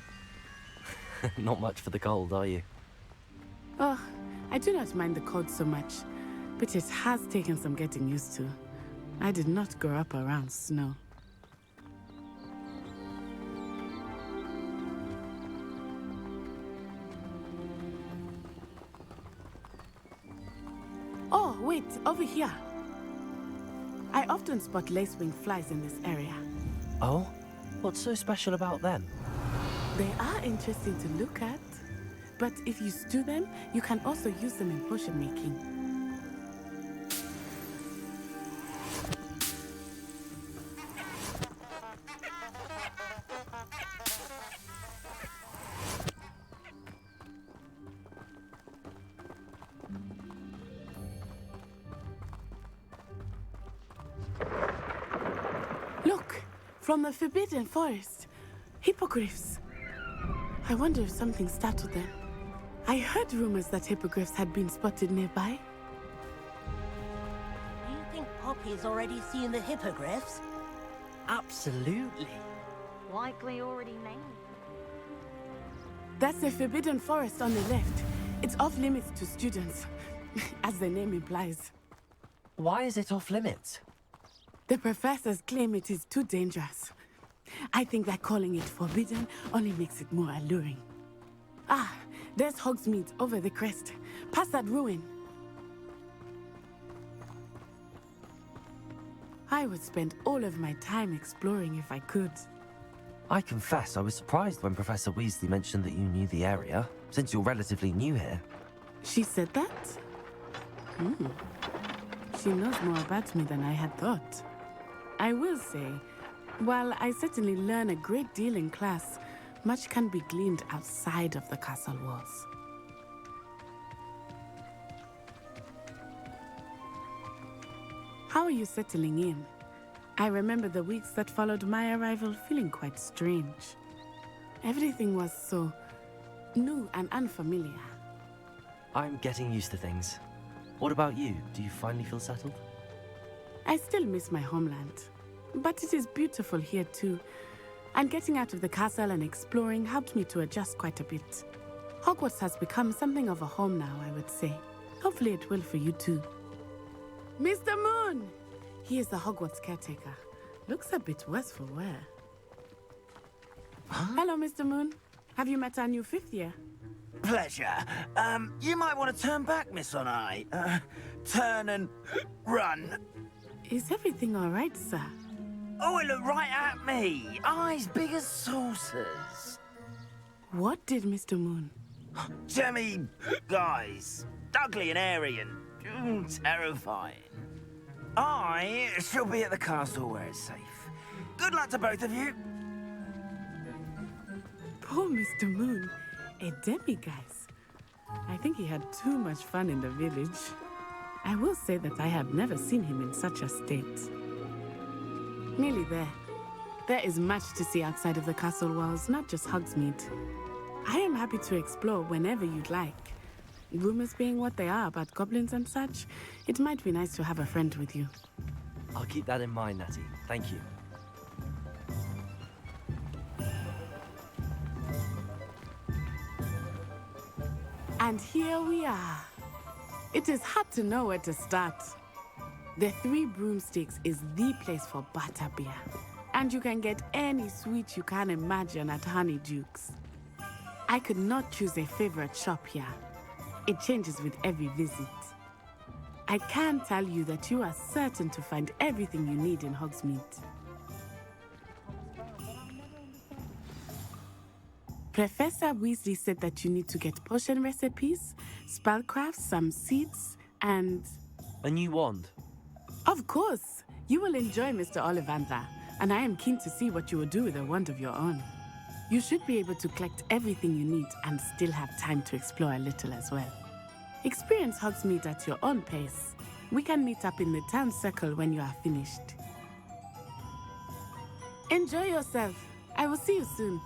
Not much for the cold, are you? Oh, I do not mind the cold so much, but it has taken some getting used to. I did not grow up around snow. Oh, wait, over here. I often spot lacewing flies in this area. Oh? What's so special about them? They are interesting to look at, but if you stew them, you can also use them in potion making. Look, from the Forbidden Forest, hippogriffs. I wonder if something startled them. I heard rumors that hippogriffs had been spotted nearby. Do you think Poppy's already seen the hippogriffs? Absolutely. Likely already named. That's the Forbidden Forest on the left. It's off limits to students, as the name implies. Why is it off limits? The professors claim it is too dangerous. I think that calling it forbidden only makes it more alluring. Ah, there's Hogsmeade over the crest, past that ruin. I would spend all of my time exploring if I could. I confess I was surprised when Professor Weasley mentioned that you knew the area, since you're relatively new here. She said that? She knows more about me than I had thought. I will say, while I certainly learn a great deal in class, much can be gleaned outside of the castle walls. How are you settling in? I remember the weeks that followed my arrival feeling quite strange. Everything was so new and unfamiliar. I'm getting used to things. What about you? Do you finally feel settled? I still miss my homeland, but it is beautiful here too. And getting out of the castle and exploring helped me to adjust quite a bit. Hogwarts has become something of a home now, I would say. Hopefully it will for you too. Mr. Moon! He is the Hogwarts caretaker. Looks a bit worse for wear. Hello, Mr. Moon. Have you met our new 5th year? Pleasure. You might want to turn back, Miss Onai. Turn and run. Is everything all right, sir? Oh, it looked right at me. Eyes big as saucers. What did Mr. Moon? Jemmy, guys. Ugly and airy and terrifying. I shall be at the castle where it's safe. Good luck to both of you. Poor Mr. Moon. A demiguise. I think he had too much fun in the village. I will say that I have never seen him in such a state. Nearly there. There is much to see outside of the castle walls, not just Hogsmeade. I am happy to explore whenever you'd like. Rumors being what they are about goblins and such, it might be nice to have a friend with you. I'll keep that in mind, Natty. Thank you. And here we are. It is hard to know where to start. The Three Broomsticks is the place for butterbeer. And you can get any sweet you can imagine at Honeydukes. I could not choose a favorite shop here. It changes with every visit. I can tell you that you are certain to find everything you need in Hogsmeade. Professor Weasley said that you need to get potion recipes, spellcrafts, some seeds, and... A new wand? Of course! You will enjoy Mr. Ollivander, and I am keen to see what you will do with a wand of your own. You should be able to collect everything you need and still have time to explore a little as well. Experience Hogsmeade at your own pace. We can meet up in the town circle when you are finished. Enjoy yourself. I will see you soon.